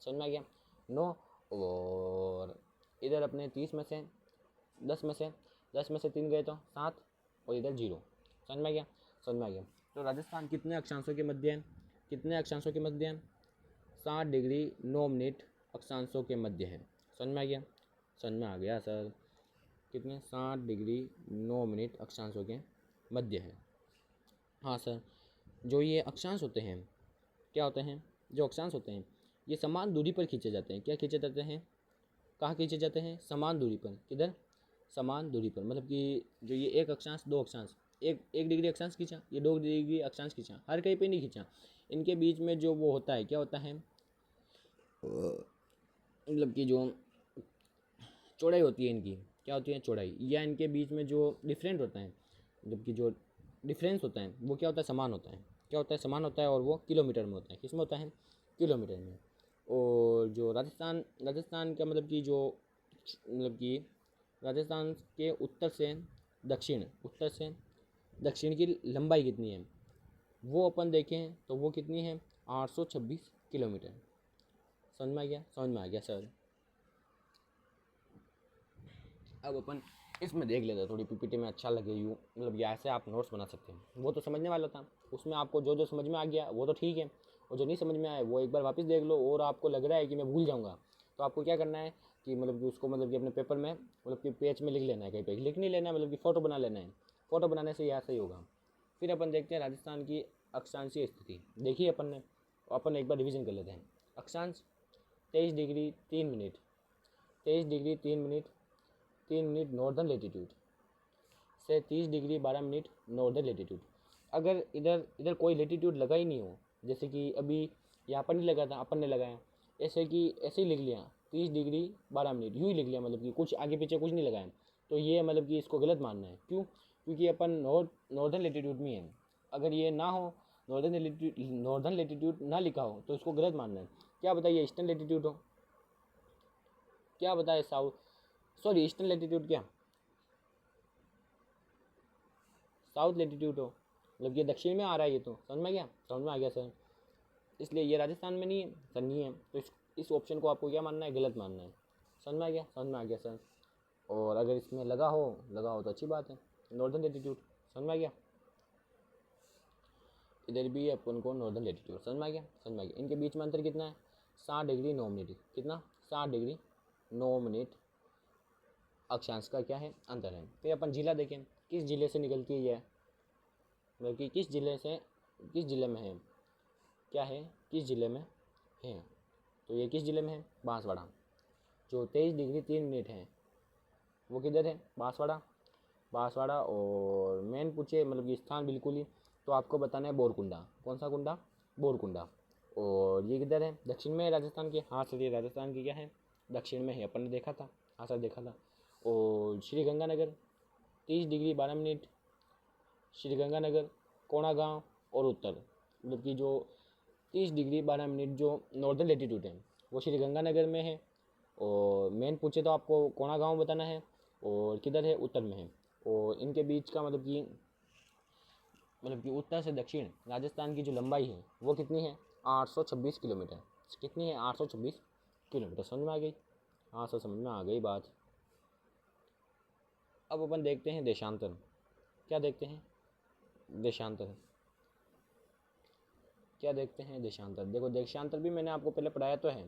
समझ में आ गया? 9। और इधर अपने 30 में से 10 में से 3 गए तो 7, और इधर 0। समझ में आ गया? समझ में आ गया। तो राजस्थान कितने अक्षांशों के मध्य है, कितने अक्षांशों के मध्य है, 7 डिग्री 9 मिनट अक्षांशों के मध्य है। समझ में आ गया? समझ में आ गया सर। कितने? 7 डिग्री 9 मिनट अक्षांशों के मध्य है। हाँ सर, जो ये अक्षांश होते हैं, क्या होते हैं, जो अक्षांश होते हैं ये समान दूरी पर खींचे जाते हैं। क्या खींचे जाते हैं, कहाँ खींचे जाते हैं, समान दूरी पर। किधर? समान दूरी पर। मतलब कि जो ये एक अक्षांश, दो अक्षांश, एक डिग्री अक्षांश खींचा, ये 2 डिग्री अक्षांश खींचा, हर कहीं पे नहीं खींचा। इनके बीच में जो वो होता है, क्या होता है, मतलब कि जो चौड़ाई होती है इनकी, क्या होती है, चौड़ाई, या इनके बीच में जो डिफरेंट होता है, मतलब कि जो डिफरेंस होता है वो क्या होता है, समान होता है। क्या होता है, समान होता है। और वो किलोमीटर में होता है। किस में होता है, किलोमीटर में। और जो राजस्थान का मतलब कि जो मतलब कि राजस्थान के उत्तर से दक्षिण की लंबाई कितनी है, वो अपन देखें तो वो कितनी है, 826 किलोमीटर। समझ में आ गया? समझ में आ गया सर। अब अपन इसमें देख लेते हैं, थोड़ी पीपीटी में अच्छा लगे यूँ, मतलब ये ऐसे आप नोट्स बना सकते हैं। वो तो समझने वाला था, उसमें आपको जो जो समझ में आ गया वो तो ठीक है, और जो नहीं समझ में आया वो एक बार वापस देख लो। और आपको लग रहा है कि मैं भूल जाऊँगा, तो आपको क्या करना है कि मतलब कि उसको मतलब कि अपने पेपर में मतलब कि पेज में लिख लेना है, कहीं पे लिख नहीं लेना है, मतलब कि फ़ोटो बना लेना है। फ़ोटो बनाने से यह सही होगा। फिर अपन देखते हैं राजस्थान की अक्षांशीय स्थिति। देखिए अपन एक बार रिविज़न कर लेते हैं। अक्षांश 23 degree 3 minute, 23 degree 3 minute northern latitude से 30 डिग्री 12 मिनट नॉर्दर्न लेटीट्यूड। अगर इधर कोई लेटीट्यूड लगा ही नहीं हो, जैसे कि अभी यहाँ पर नहीं लगा था, अपन ने लगाया, ऐसे कि ऐसे ही लिख लिया 30 डिग्री 12 मिनट, यूँ ही लिख लिया, मतलब कि कुछ आगे पीछे कुछ नहीं लगाया, तो ये मतलब कि इसको गलत मानना है। क्यों? क्योंकि अपन नॉर्दर्न लेटीट्यूड में है। अगर ये ना हो, नॉर्दर्न लेटीट्यूड ना लिखा हो, तो इसको गलत मानना है। क्या बताइए, ईस्टर्न लेटीट्यूड हो, क्या बताए, ईस्टर्न लेटीट्यूड, क्या साउथ लेटीट्यूड हो, मतलब ये दक्षिण में आ रहा है, ये तो समझ में आ गया? समझ में आ गया सर। इसलिए ये राजस्थान में नहीं है सर, नहीं है, तो इस ऑप्शन को आपको क्या मानना है, गलत मानना है। समझ में आ गया? समझ में आ गया सर। और अगर इसमें लगा हो तो अच्छी बात है, नॉर्दर्न लेटीट्यूड। समझ में आ गया? इधर भी अपन को नॉर्दर्न लेटीट्यूड। समझ में आ गया? समझ में आ गया। इनके बीच में अंतर कितना है, 7 डिग्री 9 मिनट। कितना? 7 डिग्री 9 मिनट अक्षांश का क्या है, अंतर है। फिर अपन जिला देखें, किस जिले से निकलती है यह, मतलब कि किस जिले में है, क्या है, किस जिले में है, तो ये किस जिले में है, बांसवाड़ा। जो 23 डिग्री 3 मिनट है वो किधर है, बांसवाड़ा। और मेन पूछे मतलब कि स्थान बिल्कुल ही, तो आपको बताना है बोरकुंडा। कौन सा कुंडा? बोरकुंडा। और ये किधर है, दक्षिण में है राजस्थान के। हाँ सर, ये राजस्थान की क्या है, दक्षिण में है, अपन ने देखा था। हाँ सर देखा था। और श्री गंगानगर 30 डिग्री 12 मिनट, श्री गंगानगर, कोणा गाँव और उत्तर, मतलब कि जो 30 डिग्री 12 मिनट जो नॉर्दर्न लेटीट्यूड है वो श्री गंगानगर में है। और मेन पूछे तो आपको कोणा गाँव बताना है, और किधर है, उत्तर में है। और इनके बीच का मतलब कि उत्तर से दक्षिण राजस्थान की जो लंबाई है वो कितनी है, 826 किलोमीटर। कितनी है? 826 किलोमीटर। समझ में आ गई? हाँ सर, समझ में आ गई बात। अब अपन देखते हैं देशांतर। क्या देखते हैं? देशांतर। क्या देखते हैं? देशांतर। देखो, देशांतर भी मैंने आपको पहले पढ़ाया तो है।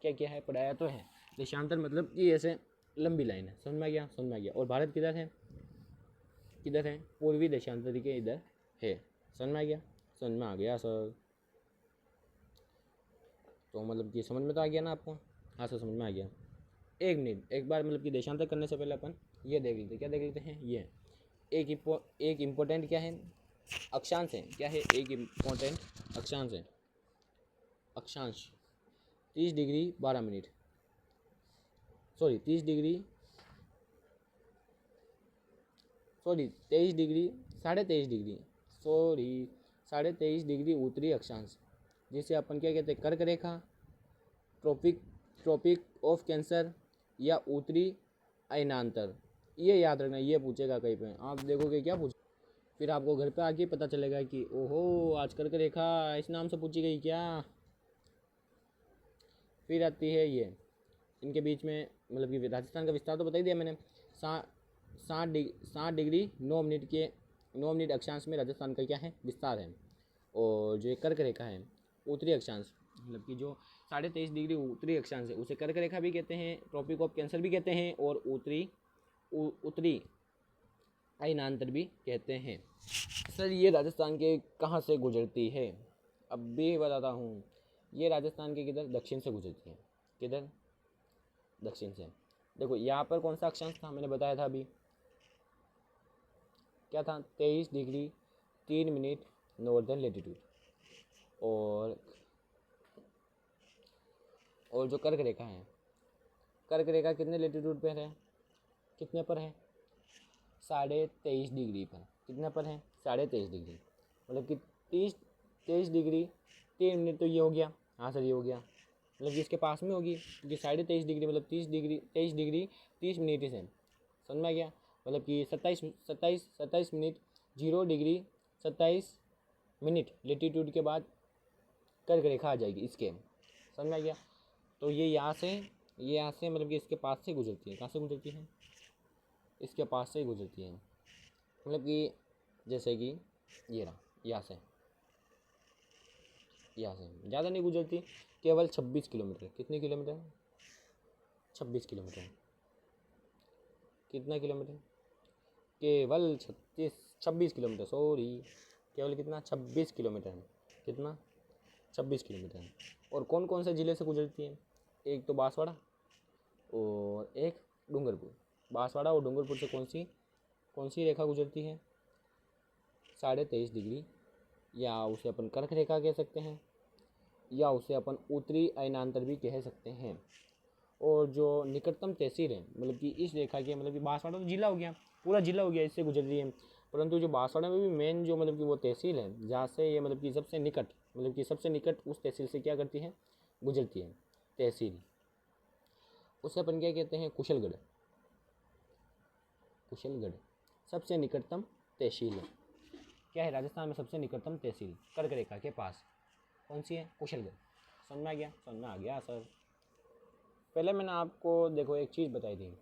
क्या क्या है? पढ़ाया तो है। देशांतर मतलब कि ऐसे लंबी लाइन है। समझ में आ गया? समझ में आ गया। और भारत किधर है? किधर है? पूर्वी देशांतर के इधर है। समझ में आ गया? समझ में आ गया सर। तो मतलब कि समझ में तो आ गया ना आपको? हाँ सर, समझ में आ गया। एक मिनट, एक बार मतलब कि देशांतर करने से पहले अपन ये देख लेते। क्या देख लेते हैं? ये एक इम्पोर्टेंट क्या है? अक्षांश है। क्या है? एक इम्पोर्टेंट अक्षांश है। अक्षांश 30 degree 12 minute, sorry 30 degree, sorry 23 degree, 23.5 degree, sorry 23.5 degree उत्तरी अक्षांश, जिसे अपन क्या कहते हैं? कर्क रेखा, ट्रॉपिक ट्रॉपिक ऑफ कैंसर या उत्तरी अयनांतर। ये याद रखना, ये पूछेगा कहीं पे। आप देखोगे क्या पूछ, फिर आपको घर पे आके पता चलेगा कि ओहो, आज कर्क रेखा इस नाम से पूछी गई क्या। फिर आती है ये, इनके बीच में मतलब कि राजस्थान का विस्तार तो बता ही दिया मैंने। 60 डिग्री 9 मिनट अक्षांश में राजस्थान का क्या है? विस्तार है। और जो कर्क रेखा है, उत्तरी अक्षांश, मतलब कि जो 23.5 डिग्री उत्तरी अक्षांश है, उसे कर्क रेखा भी कहते हैं, ट्रॉपिक ऑफ कैंसर भी कहते हैं, और उत्तरी अयनांतर भी कहते हैं। सर ये राजस्थान के कहाँ से गुजरती है? अब भी बताता हूँ। ये राजस्थान के किधर? दक्षिण से गुजरती है। किधर? दक्षिण से। देखो यहाँ पर कौन सा अक्षांश था? मैंने बताया था अभी। क्या था? 23 डिग्री 3 मिनट नॉर्दर्न लेटीट्यूड। और जो कर्क रेखा है, कर्क रेखा कितने लेटीट्यूड पर है? कितने पर है? 23.5 डिग्री पर। कितने पर है? 23.5 डिग्री। मतलब कि 23 डिग्री 3 मिनट, तो ये हो गया। हाँ सर, ये हो गया। मतलब कि इसके पास में होगी, क्योंकि 23.5 डिग्री मतलब 23 डिग्री 30 मिनट से। समझ में आ गया? मतलब कि 27 मिनट 0 डिग्री 27 मिनट लेटीट्यूड के बाद कर्क रेखा आ जाएगी इसके। समझ में आ गया? तो ये यहाँ से मतलब कि इसके पास से गुजरती है। कहाँ से गुजरती है? इसके पास से ही गुजरती है। मतलब कि जैसे कि ये रहा, यहाँ से ज़्यादा नहीं गुजरती, केवल 26 किलोमीटर। कितने किलोमीटर? 26 किलोमीटर। कितना किलोमीटर? केवल 26 किलोमीटर, सॉरी, केवल कितना? 26 किलोमीटर है। कितना? 26 किलोमीटर। और कौन कौन से ज़िले से गुजरती है? एक तो बांसवाड़ा और एक डूंगरपुर। बांसवाड़ा और डूंगरपुर से कौन सी रेखा गुजरती है? 23.5 डिग्री, या उसे अपन कर्क रेखा कह सकते हैं, या उसे अपन उत्तरी अयनांतर भी कह सकते हैं। और जो निकटतम तहसील है, मतलब कि इस रेखा के, मतलब कि बांसवाड़ा तो जिला हो गया, पूरा जिला हो गया, इससे गुजर रही है। परंतु जो बांसवाड़ा में भी मेन जो मतलब कि वो तहसील है, जहाँ से ये मतलब कि सबसे निकट उस तहसील से क्या करती है? गुजरती है तहसील। उसे अपन क्या कहते हैं? कुशलगढ़। सबसे निकटतम तहसील है। क्या है? राजस्थान में सबसे निकटतम तहसील कर्क रेखा के पास कौन सी है? कुशलगढ़। समझ में आ गया? समझ में आ गया सर। पहले मैंने आपको देखो एक चीज़ बताई थी,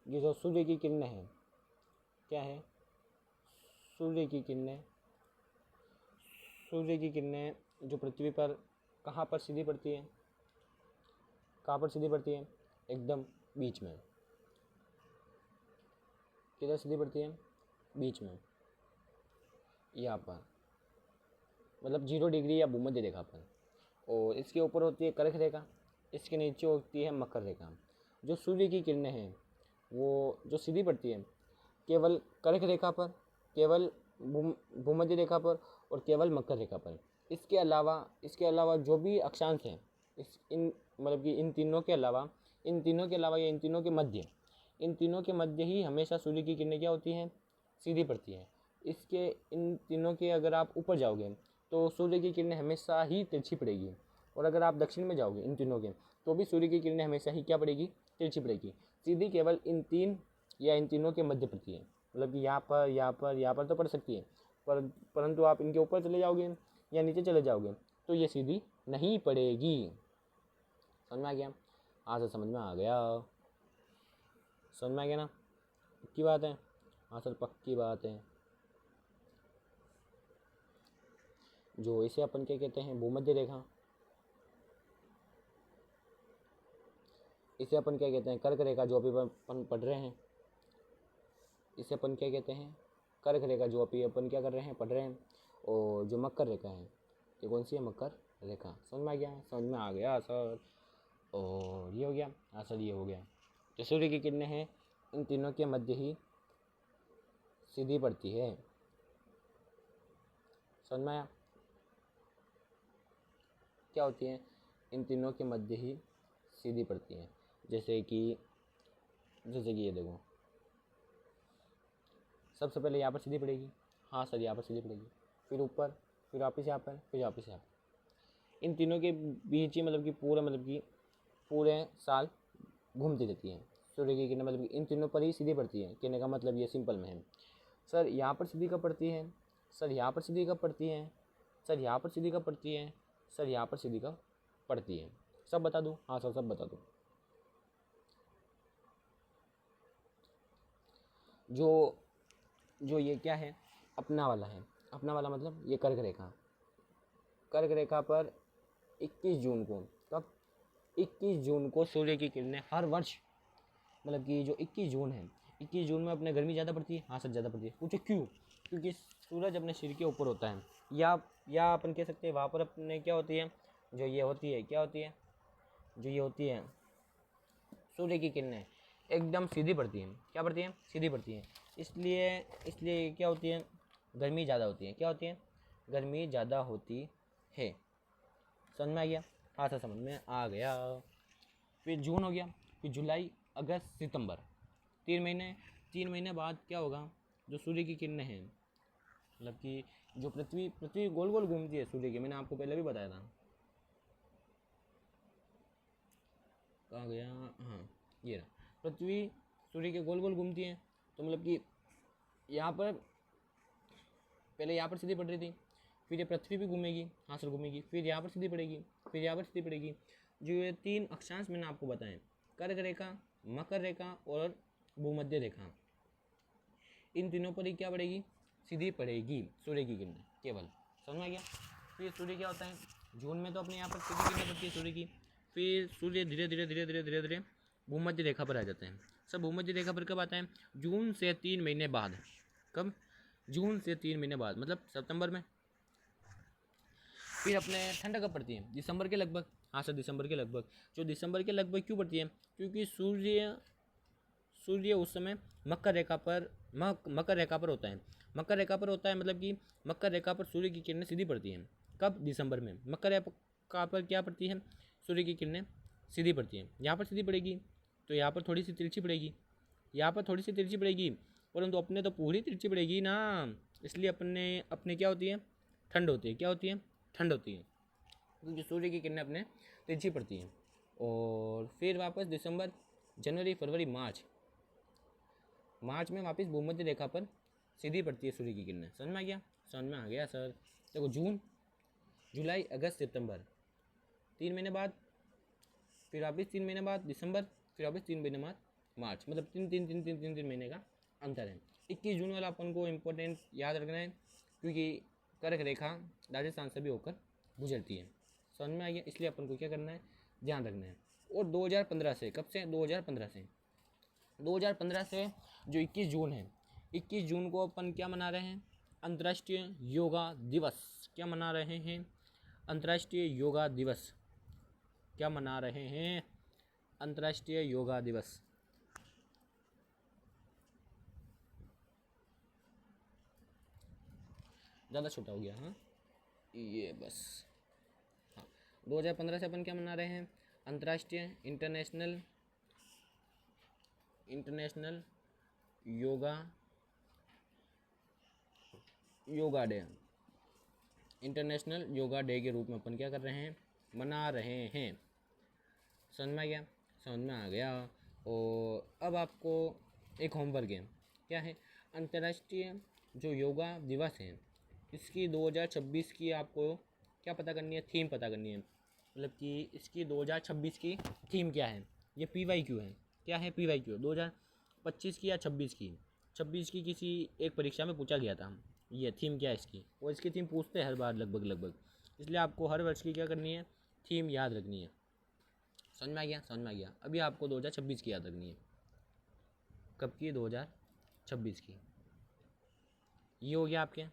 ये जो सूर्य की किरणें हैं, क्या है? सूर्य की किरणें जो पृथ्वी पर कहाँ पर सीधी पड़ती है? कहाँ पर सीधी पड़ती है? एकदम बीच में। किधर सीधी पड़ती है? बीच में, यहाँ पर, मतलब 0 डिग्री या भूमध्य रेखा पर। और इसके ऊपर होती है कर्क रेखा, इसके नीचे होती है मकर रेखा। जो सूर्य की किरणें हैं वो जो सीधी पड़ती है केवल कर्क रेखा पर, केवल भूमध्य रेखा पर, और केवल मकर रेखा पर। इसके अलावा जो भी अक्षांश हैं, इन मतलब कि इन तीनों के अलावा या इन तीनों के मध्य ही हमेशा सूर्य की किरणें क्या होती हैं? सीधी पड़ती है। इन तीनों के अगर आप ऊपर जाओगे तो सूर्य की किरणें हमेशा ही तिरछी पड़ेगी, और अगर आप दक्षिण में जाओगे इन तीनों के, तो भी सूर्य की किरणें हमेशा ही क्या पड़ेगी? तिरछी पड़ेगी। सीधी केवल इन तीनों के मध्य पड़ती है। मतलब कि यहाँ पर तो पड़ सकती है, परंतु आप इनके ऊपर चले जाओगे या नीचे चले जाओगे तो ये सीधी नहीं पड़ेगी। समझ में आ गया? हाँ सर समझ में आ गया। समझ में आ गया ना? पक्की बात है? हाँ सर पक्की बात है। जो इसे अपन क्या कहते हैं, भूमध्य रेखा, इसे अपन क्या कहते हैं, कर्क रेखा, जो अभी अपन पढ़ रहे हैं, इसे अपन क्या कहते हैं, कर्क रेखा, जो अभी अपन क्या कर रहे हैं, पढ़ रहे हैं। और जो मकर रेखा है, ये कौन सी है, मकर रेखा। समझ में आ गया? समझ में आ गया सर। और ये हो गया। हाँ सर ये हो गया। जो सूर्य की किरणें हैं इन तीनों के मध्य ही सीधी पड़ती है। समझ में आया? क्या होती है, इन तीनों के मध्य ही सीधी पड़ती है। जैसे कि ये देखो, सबसे पहले यहाँ पर सीधी पड़ेगी। हाँ सर यहाँ पर सीधी पड़ेगी, फिर ऊपर, फिर वापस यहाँ पर, फिर वापस यहाँ पर। इन तीनों के बीच ही मतलब कि पूरे साल घूमती रहती है सूर्य की किरणें, मतलब कि इन तीनों पर ही सीधी पड़ती है। कहने का मतलब ये सिंपल में है। सर यहाँ पर सीधी कब पड़ती है, सर यहाँ पर सीधी कब पड़ती है, सर यहाँ पर सीधी कब पड़ती है, सर यहाँ पर सीधी कब पड़ती है, सब बता दूँ? हाँ सर सब बता दूँ। जो ये क्या है, अपना वाला है। अपना वाला मतलब ये कर्क रेखा, कर्क रेखा पर 21 जून को, कब, 21 जून को सूर्य की किरणें हर वर्ष, मतलब कि जो 21 जून है, 21 जून में अपने गर्मी ज़्यादा पड़ती है। हाँ सर ज़्यादा पड़ती है। पूछो क्यों? क्योंकि सूरज अपने सिर के ऊपर होता है, या अपन कह सकते हैं वहाँ पर अपने क्या होती है, जो ये होती है, क्या होती है, जो ये होती है सूर्य की किरणें एकदम सीधी पड़ती हैं। क्या पड़ती हैं? सीधी पड़ती हैं। इसलिए क्या होती है, गर्मी ज़्यादा होती है। क्या होती है? गर्मी ज़्यादा होती है। समझ में आ गया? हाँ सर समझ में आ गया। फिर जून हो गया, फिर जुलाई, अगस्त, सितंबर, 3 महीने बाद क्या होगा, जो सूर्य की किरणें हैं, मतलब कि जो पृथ्वी गोल गोल घूमती है सूर्य की, मैंने आपको पहले भी बताया था। कहाँ गया, हाँ ये रहा, पृथ्वी सूर्य के गोल गोल घूमती है। तो मतलब कि यहाँ पर पहले यहाँ पर सीधी पड़ रही थी, फिर ये पृथ्वी भी घूमेगी। हाँ सर घूमेगी, फिर यहाँ पर सीधी पड़ेगी, फिर यहाँ पर सीधी पड़ेगी। जो ये 3 अक्षांश मैंने आपको बताएं, कर्क रेखा, मकर रेखा और भूमध्य रेखा, इन तीनों पर ही क्या पड़ेगी, सीधी पड़ेगी सूर्य की किरणें केवल। समझ में आ गया? फिर सूर्य क्या होता है, जून में तो अपने यहाँ पर सीधी किरणें पड़ती है सूर्य की, फिर सूर्य धीरे धीरे भूमध्य रेखा पर आ जाते हैं। सब भूमध्य रेखा पर कब आता है, जून से 3 महीने बाद। कब? जून से 3 महीने बाद, मतलब सितंबर में। फिर अपने ठंड कब पड़ती है, दिसंबर के लगभग। हाँ सर दिसंबर के लगभग। जो दिसंबर के लगभग क्यों पड़ती है, क्योंकि सूर्य उस समय मकर रेखा पर होता है। मकर रेखा पर होता है, मतलब कि मकर रेखा पर सूर्य की किरणें सीधी पड़ती हैं। कब? दिसंबर में। मकर रेखा पर क्या पड़ती है, सूर्य की किरणें सीधी पड़ती हैं। यहाँ पर सीधी पड़ेगी तो यहाँ पर थोड़ी सी तिरछी पड़ेगी, यहाँ पर थोड़ी सी तिरछी पड़ेगी, परंतु अपने तो पूरी तिरछी पड़ेगी ना। इसलिए अपने क्या होती है, ठंड होती है। क्या होती है? ठंड होती है, क्योंकि सूर्य की किरणें अपने तिरछी पड़ती हैं। और फिर वापस दिसंबर, जनवरी, फरवरी, मार्च में वापस भूमध्य रेखा पर सीधी पड़ती है सूर्य की किरणें। समझ में आ गया? समझ में आ गया सर। देखो जून, जुलाई, अगस्त, सितंबर, 3 महीने बाद, फिर वापस 3 महीने बाद दिसंबर, फिर वापस 3 महीने बाद मार्च, मतलब तीन महीने का अंतर है। 21 जून वाला अपन को इम्पोर्टेंट याद रखना है, क्योंकि कर्क रेखा राजस्थान से भी होकर गुजरती है। समझ में आ गया? इसलिए अपन को क्या करना है, ध्यान रखना है। और 2015 से, कब से? 2015 से जो 21 जून है, 21 जून को अपन क्या मना रहे हैं, अंतर्राष्ट्रीय योगा दिवस। क्या मना रहे हैं? अंतर्राष्ट्रीय योगा दिवस। क्या मना रहे हैं? अंतर्राष्ट्रीय योगा दिवस। ज़्यादा छोटा हो गया, हाँ ये बस। हाँ 2015 से अपन क्या मना रहे हैं, अंतर्राष्ट्रीय international yoga day, international yoga day के रूप में अपन क्या कर रहे हैं, मना रहे हैं। समझ में आ गया? समझ में आ गया। और अब आपको एक होमवर्क है, क्या है, अंतर्राष्ट्रीय जो योगा दिवस है इसकी 2026 की आपको क्या पता करनी है, थीम पता करनी है। मतलब कि इसकी 2026 की थीम क्या है, ये PYQ है। क्या है PYQ, 2025 की या 26 की, 26 की किसी एक परीक्षा में पूछा गया था ये थीम क्या है इसकी, और इसकी थीम पूछते हैं हर बार लगभग, इसलिए आपको हर वर्ष की क्या करनी है, थीम याद रखनी है। समझ में आ गया, समझ में आ गया। अभी आपको 2026 की याद रखनी है। कब की, 2026 की। ये हो गया आपके,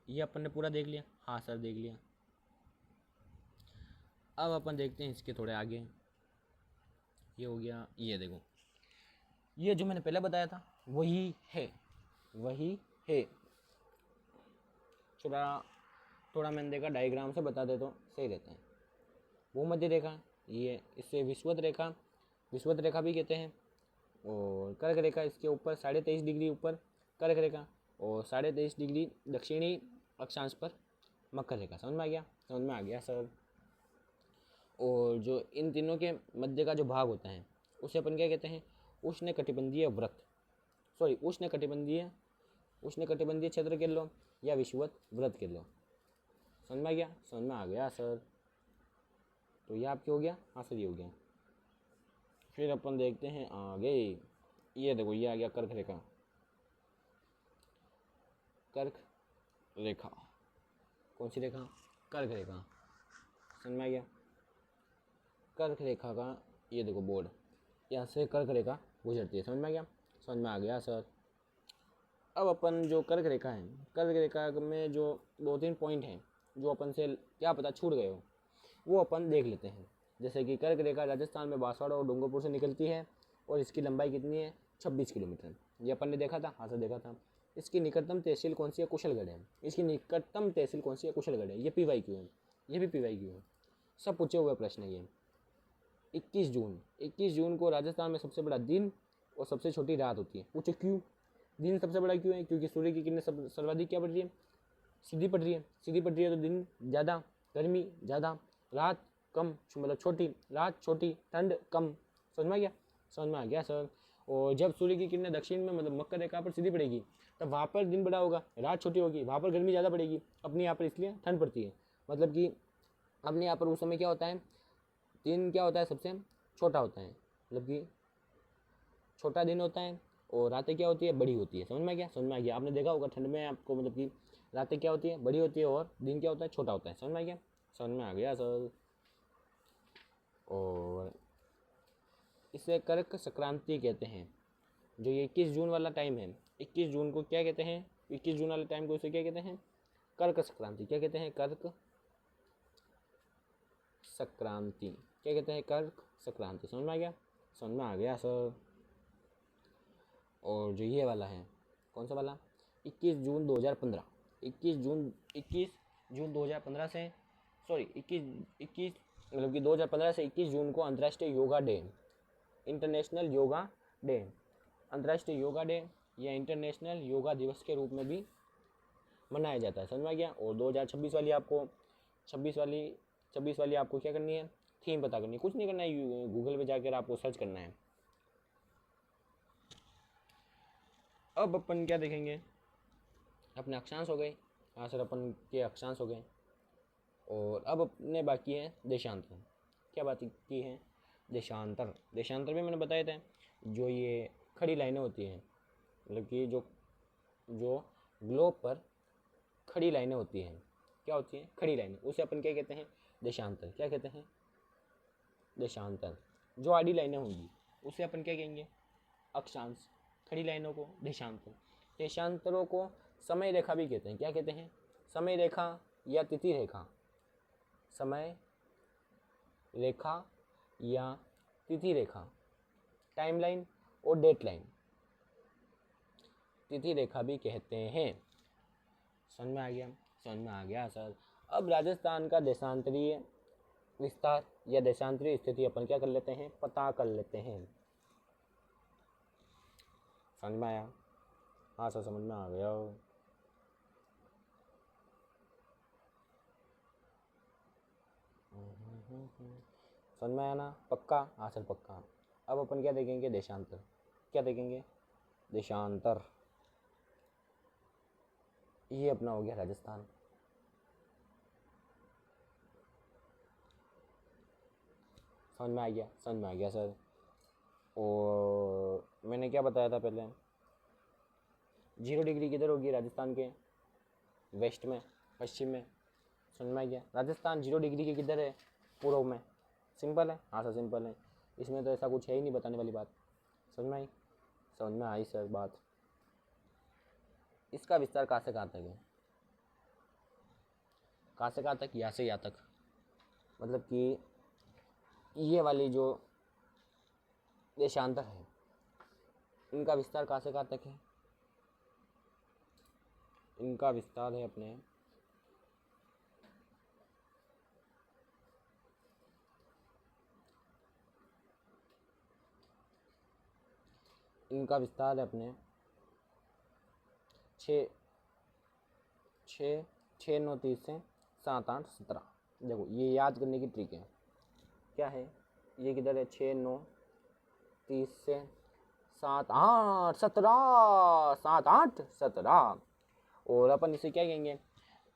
ये अपन ने पूरा देख लिया। हाँ सर देख लिया। अब अपन देखते हैं इसके थोड़े आगे। ये हो गया, ये देखो, ये जो मैंने पहले बताया था वही है, वही है। थोड़ा थोड़ा मैंने देखा डायग्राम से बता दे तो सही रहता है। भूमध्य रेखा, ये इससे विषुवत रेखा भी कहते हैं। और कर्क रेखा, इसके ऊपर 23.5 डिग्री ऊपर कर्क रेखा, और 23.5 डिग्री दक्षिणी अक्षांश पर मकर रेखा। समझ में आ गया, समझ में आ गया सर। और जो इन तीनों के मध्य का जो भाग होता है उसे अपन क्या कहते हैं, उष्णकटिबंधीय व्रत, सॉरी उष्णकटिबंधीय क्षेत्र कह लो या विषुवत व्रत कह लो। समझ में आ गया, समझ में आ गया सर। तो ये आपके हो गया, हाँ सर ये हो गया। फिर अपन देखते हैं आगे। ये देखो, ये आ गया कर्क रेखा, कर्क रेखा, कौन सी रेखा, कर्क रेखा। समझ में आ गया। कर्क रेखा का ये देखो बोर्ड, यहाँ से कर्क रेखा गुजरती है। समझ में आ गया, समझ में आ गया सर। अब अपन जो कर्क रेखा है, कर्क रेखा में जो 2-3 पॉइंट हैं जो अपन से क्या पता छूट गए हो, वो अपन देख लेते हैं। जैसे कि कर्क रेखा राजस्थान में बांसवाड़ा और डूंगरपुर से निकलती है, और इसकी लंबाई कितनी है, 26 किलोमीटर। ये अपन ने देखा था, हाँ सर देखा था। इसकी निकटतम तहसील कौन सी है, कुशलगढ़ है। इसकी निकटतम तहसील कौन सी है, कुशलगढ़ है। ये PYQ है, ये भी PYQ है। सब पूछे हुए प्रश्न है ये। 21 जून को राजस्थान में सबसे बड़ा दिन और सबसे छोटी रात होती है। पूछो क्यों, दिन सबसे बड़ा क्यों है, क्योंकि सूर्य की किरणें सर्वाधिक क्या पड़ रही है, सीधी पड़ रही है। सीधी पड़ रही है तो दिन ज़्यादा, गर्मी ज़्यादा, रात कम, मतलब छोटी, रात छोटी, ठंड कम। समझ में आ गया, समझ में आ गया सर। और जब सूर्य की किरणें दक्षिण में मतलब मकर रेखा पर सीधी पड़ेगी, तब वहाँ पर दिन बड़ा होगा, रात छोटी होगी, वहाँ पर गर्मी ज़्यादा पड़ेगी, अपने यहाँ पर इसलिए ठंड पड़ती है। मतलब कि अपने यहाँ पर उस समय क्या होता है, दिन क्या होता है, सबसे छोटा होता है, मतलब कि छोटा दिन होता है, और रातें क्या होती है, बड़ी होती है। समझ में आ गया, समझ में आ गया। आपने देखा होगा ठंड में आपको, मतलब कि रातें क्या होती है, बड़ी होती है, और दिन क्या होता है, छोटा होता है। समझ में आ गया, समझ में आ गया सर। और इसे कर्क संक्रांति कहते हैं। जो ये 21 जून वाला टाइम है, 21 जून को क्या कहते हैं, 21 जून वाले टाइम को इसे क्या कहते हैं, कर्क संक्रांति। क्या कहते हैं, कर्क संक्रांति। क्या कहते हैं, कर्क संक्रांति। समझ में आ गया, समझ में आ गया सर। और जो ये वाला है, कौन सा वाला, 21 जून 2015, 21 जून 2015 से, सॉरी 21 मतलब कि 2015 से 21 जून को अंतर्राष्ट्रीय yoga day, international yoga day, अंतर्राष्ट्रीय योगा डे या इंटरनेशनल योगा दिवस के रूप में भी मनाया जाता है। समझ में आ गया। और 2026 वाली आपको 26 वाली आपको क्या करनी है, थीम पता करनी है। कुछ नहीं करना है, गूगल पे जाकर आपको सर्च करना है। अब अपन क्या देखेंगे, अपने अक्षांश हो गए। हाँ सर अपन के अक्षांश हो गए। और अब अपने बाकी है देशांतर। क्या बात की है, देशांतर। देशांतर भी मैंने बताए थे, जो ये खड़ी लाइनें होती हैं, मतलब कि जो ग्लोब पर खड़ी लाइनें होती हैं, क्या होती हैं, खड़ी लाइनें, उसे अपन क्या कहते हैं, देशांतर। क्या कहते हैं, देशांतर। जो आड़ी लाइनें होंगी उसे अपन क्या कहेंगे, अक्षांश। खड़ी लाइनों को देशांतर। देशांतरों को समय रेखा भी कहते हैं। क्या कहते हैं, समय रेखा या तिथि रेखा। समय रेखा या तिथि रेखा, टाइमलाइन और डेटलाइन, तिथि रेखा भी कहते हैं। समझ में आ गया, समझ में आ गया सर। अब राजस्थान का देशांतरीय विस्तार या देशांतरीय स्थिति अपन क्या कर लेते हैं, पता कर लेते हैं। समझ में आया, हाँ सर समझ में आ गया। समझ में आया ना, पक्का, हाँ सर पक्का। अब अपन क्या देखेंगे, देशांतर। क्या देखेंगे, देशांतर। ये अपना हो गया राजस्थान। समझ में आ गया? समझ में आ गया सर। और मैंने क्या बताया था पहले, 0 डिग्री किधर होगी? राजस्थान के वेस्ट में, पश्चिम में। समझ में आ गया? राजस्थान 0 डिग्री के किधर है? पूर्व में। सिंपल है। हाँ सर सिंपल है, इसमें तो ऐसा कुछ है ही नहीं बताने वाली बात। समझ में आई? समझ में आई सर बात। इसका विस्तार कहाँ से कहाँ तक है? कहाँ से कहाँ तक? यहाँ से यहाँ तक। मतलब कि ये वाली जो देशांतर है, इनका विस्तार कहाँ से कहाँ तक है? इनका विस्तार है अपने इनका विस्तार है अपने 6 6 6 9 30 से 7 8 17। देखो ये याद करने की ट्रिक है। क्या है ये? किधर है? 6 9 30 से 7 8 17, 7 8 17। और अपन इसे क्या कहेंगे?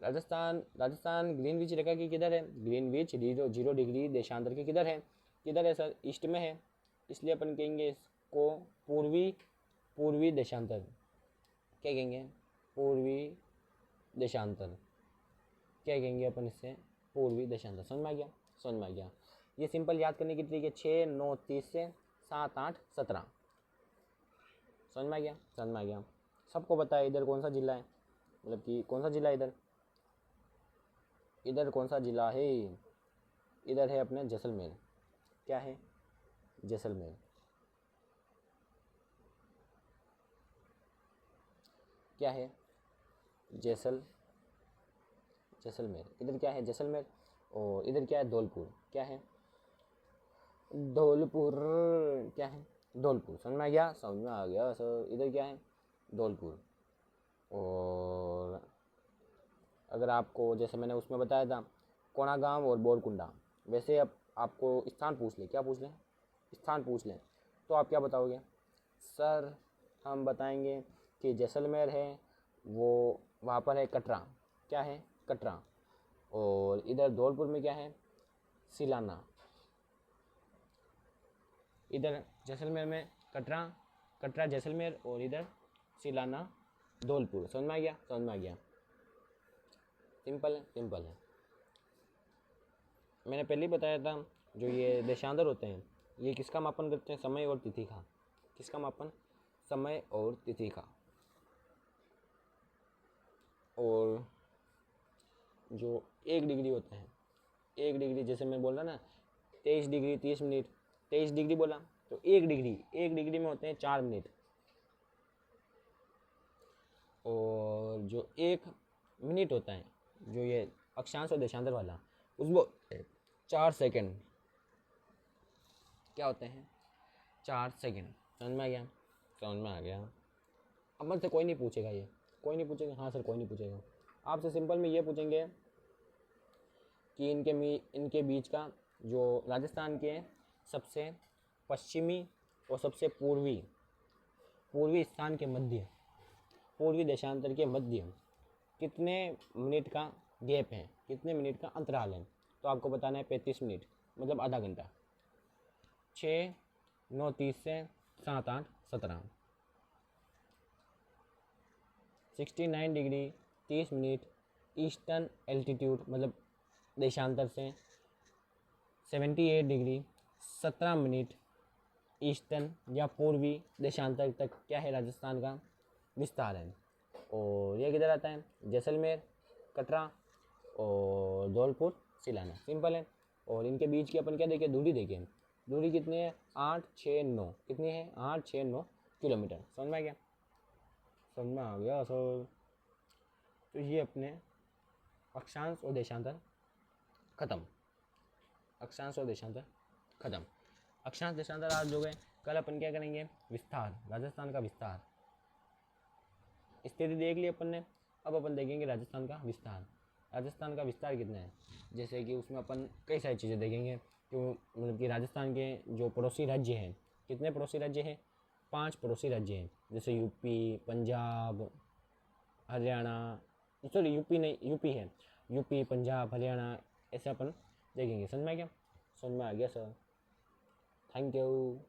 राजस्थान ग्रीनविच रेखा की किधर है? ग्रीनविच 0 डिग्री देशांतर के किधर है? किधर है सर? ईस्ट में है, इसलिए अपन कहेंगे इसको पूर्वी देशांतर। क्या कहेंगे? पूर्वी देशांतर। क्या कहेंगे अपन इससे? पूर्वी देशांतर। समझ में आ गया? समझ में आ गया। ये सिंपल याद करने की तरीके 6 9 30 से 7 8 17। समझ में आ गया? समझ में आ गया। सबको पता है इधर कौन सा जिला है, मतलब कि कौन सा जिला है इधर? इधर कौन सा जिला है? इधर है अपने जैसलमेर। क्या है? जैसलमेर। क्या है? जैसलमेर। इधर क्या है? जैसलमेर। और इधर क्या है? धौलपुर। क्या है? धौलपुर। क्या है? धौलपुर। समझ में आ गया? समझ में आ गया सर। इधर क्या है? धौलपुर। और अगर आपको जैसे मैंने उसमें बताया था कोणागांव और बोरकुंडा, वैसे अब आपको स्थान पूछ ले, क्या पूछ लें? स्थान पूछ लें तो आप क्या बताओगे? सर हम बताएंगे कि जैसलमेर है वो, वहाँ पर है कटरा। क्या है? कटरा। और इधर धौलपुर में क्या है? सिलाना। इधर जैसलमेर में कटरा जैसलमेर, और इधर सिलाना धौलपुर। समझ में आ गया? समझ में आ गया। सिंपल है, सिंपल है। मैंने पहले ही बताया था जो ये देशांतर होते हैं ये किसका मापन करते हैं? समय और तिथि का। किसका मापन? समय और तिथि का। और जो 1 डिग्री होता है, 1 डिग्री जैसे मैं बोल रहा ना 23 डिग्री 30 मिनट, 23 डिग्री बोला तो 1 डिग्री में होते हैं 4 मिनट। और जो 1 मिनट होता है, जो ये अक्षांश और देशांतर वाला, उसको 4 सेकंड। क्या होते हैं? 4 सेकंड। समझ में आ गया? समझ में आ गया। अब मुझसे कोई नहीं पूछेगा, ये कोई नहीं पूछेगा। हाँ सर कोई नहीं पूछेगा। आपसे सिंपल में ये पूछेंगे कि इनके बीच का जो राजस्थान के सबसे पश्चिमी और सबसे पूर्वी स्थान के मध्य, पूर्वी देशांतर के मध्य कितने मिनट का गैप है, कितने मिनट का अंतराल है? तो आपको बताना है 35 मिनट, मतलब आधा घंटा। 6 9 30 से 7 8 17। 69 डिग्री 30 मिनट ईस्टर्न एल्टीट्यूड, मतलब देशांतर से 78 डिग्री 17 मिनट ईस्टर्न या पूर्वी देशांतर तक क्या है? राजस्थान का विस्तार है। और ये किधर आता है? जैसलमेर, कटरा और धौलपुर, सिलाना। सिंपल है। और इनके बीच की अपन क्या देखें? दूरी देखें। दूरी कितनी है? 8 6 9। कितनी है? 8 6 9 किलोमीटर। समझ में आ गया? समझ में आ गया सर। तो ये अपने अक्षांश और देशांतर खत्म। अक्षांश और देशांतर खत्म। अक्षांश देशांतर आज हो गए। कल अपन क्या करेंगे? विस्तार, राजस्थान का विस्तार। स्थिति देख ली अपन ने, अब अपन देखेंगे राजस्थान का विस्तार। राजस्थान का विस्तार कितना है, जैसे कि उसमें अपन कई सारी चीज़ें देखेंगे। तो मतलब कि राजस्थान के जो पड़ोसी राज्य हैं, कितने पड़ोसी राज्य हैं? 5 पड़ोसी राज्य हैं, जैसे UP, Punjab, Haryana, sorry UP नहीं, यूपी है, यूपी, पंजाब, हरियाणा, ऐसे अपन देखेंगे। समझ में आ गया? समझ में आ गया सर, थैंक यू।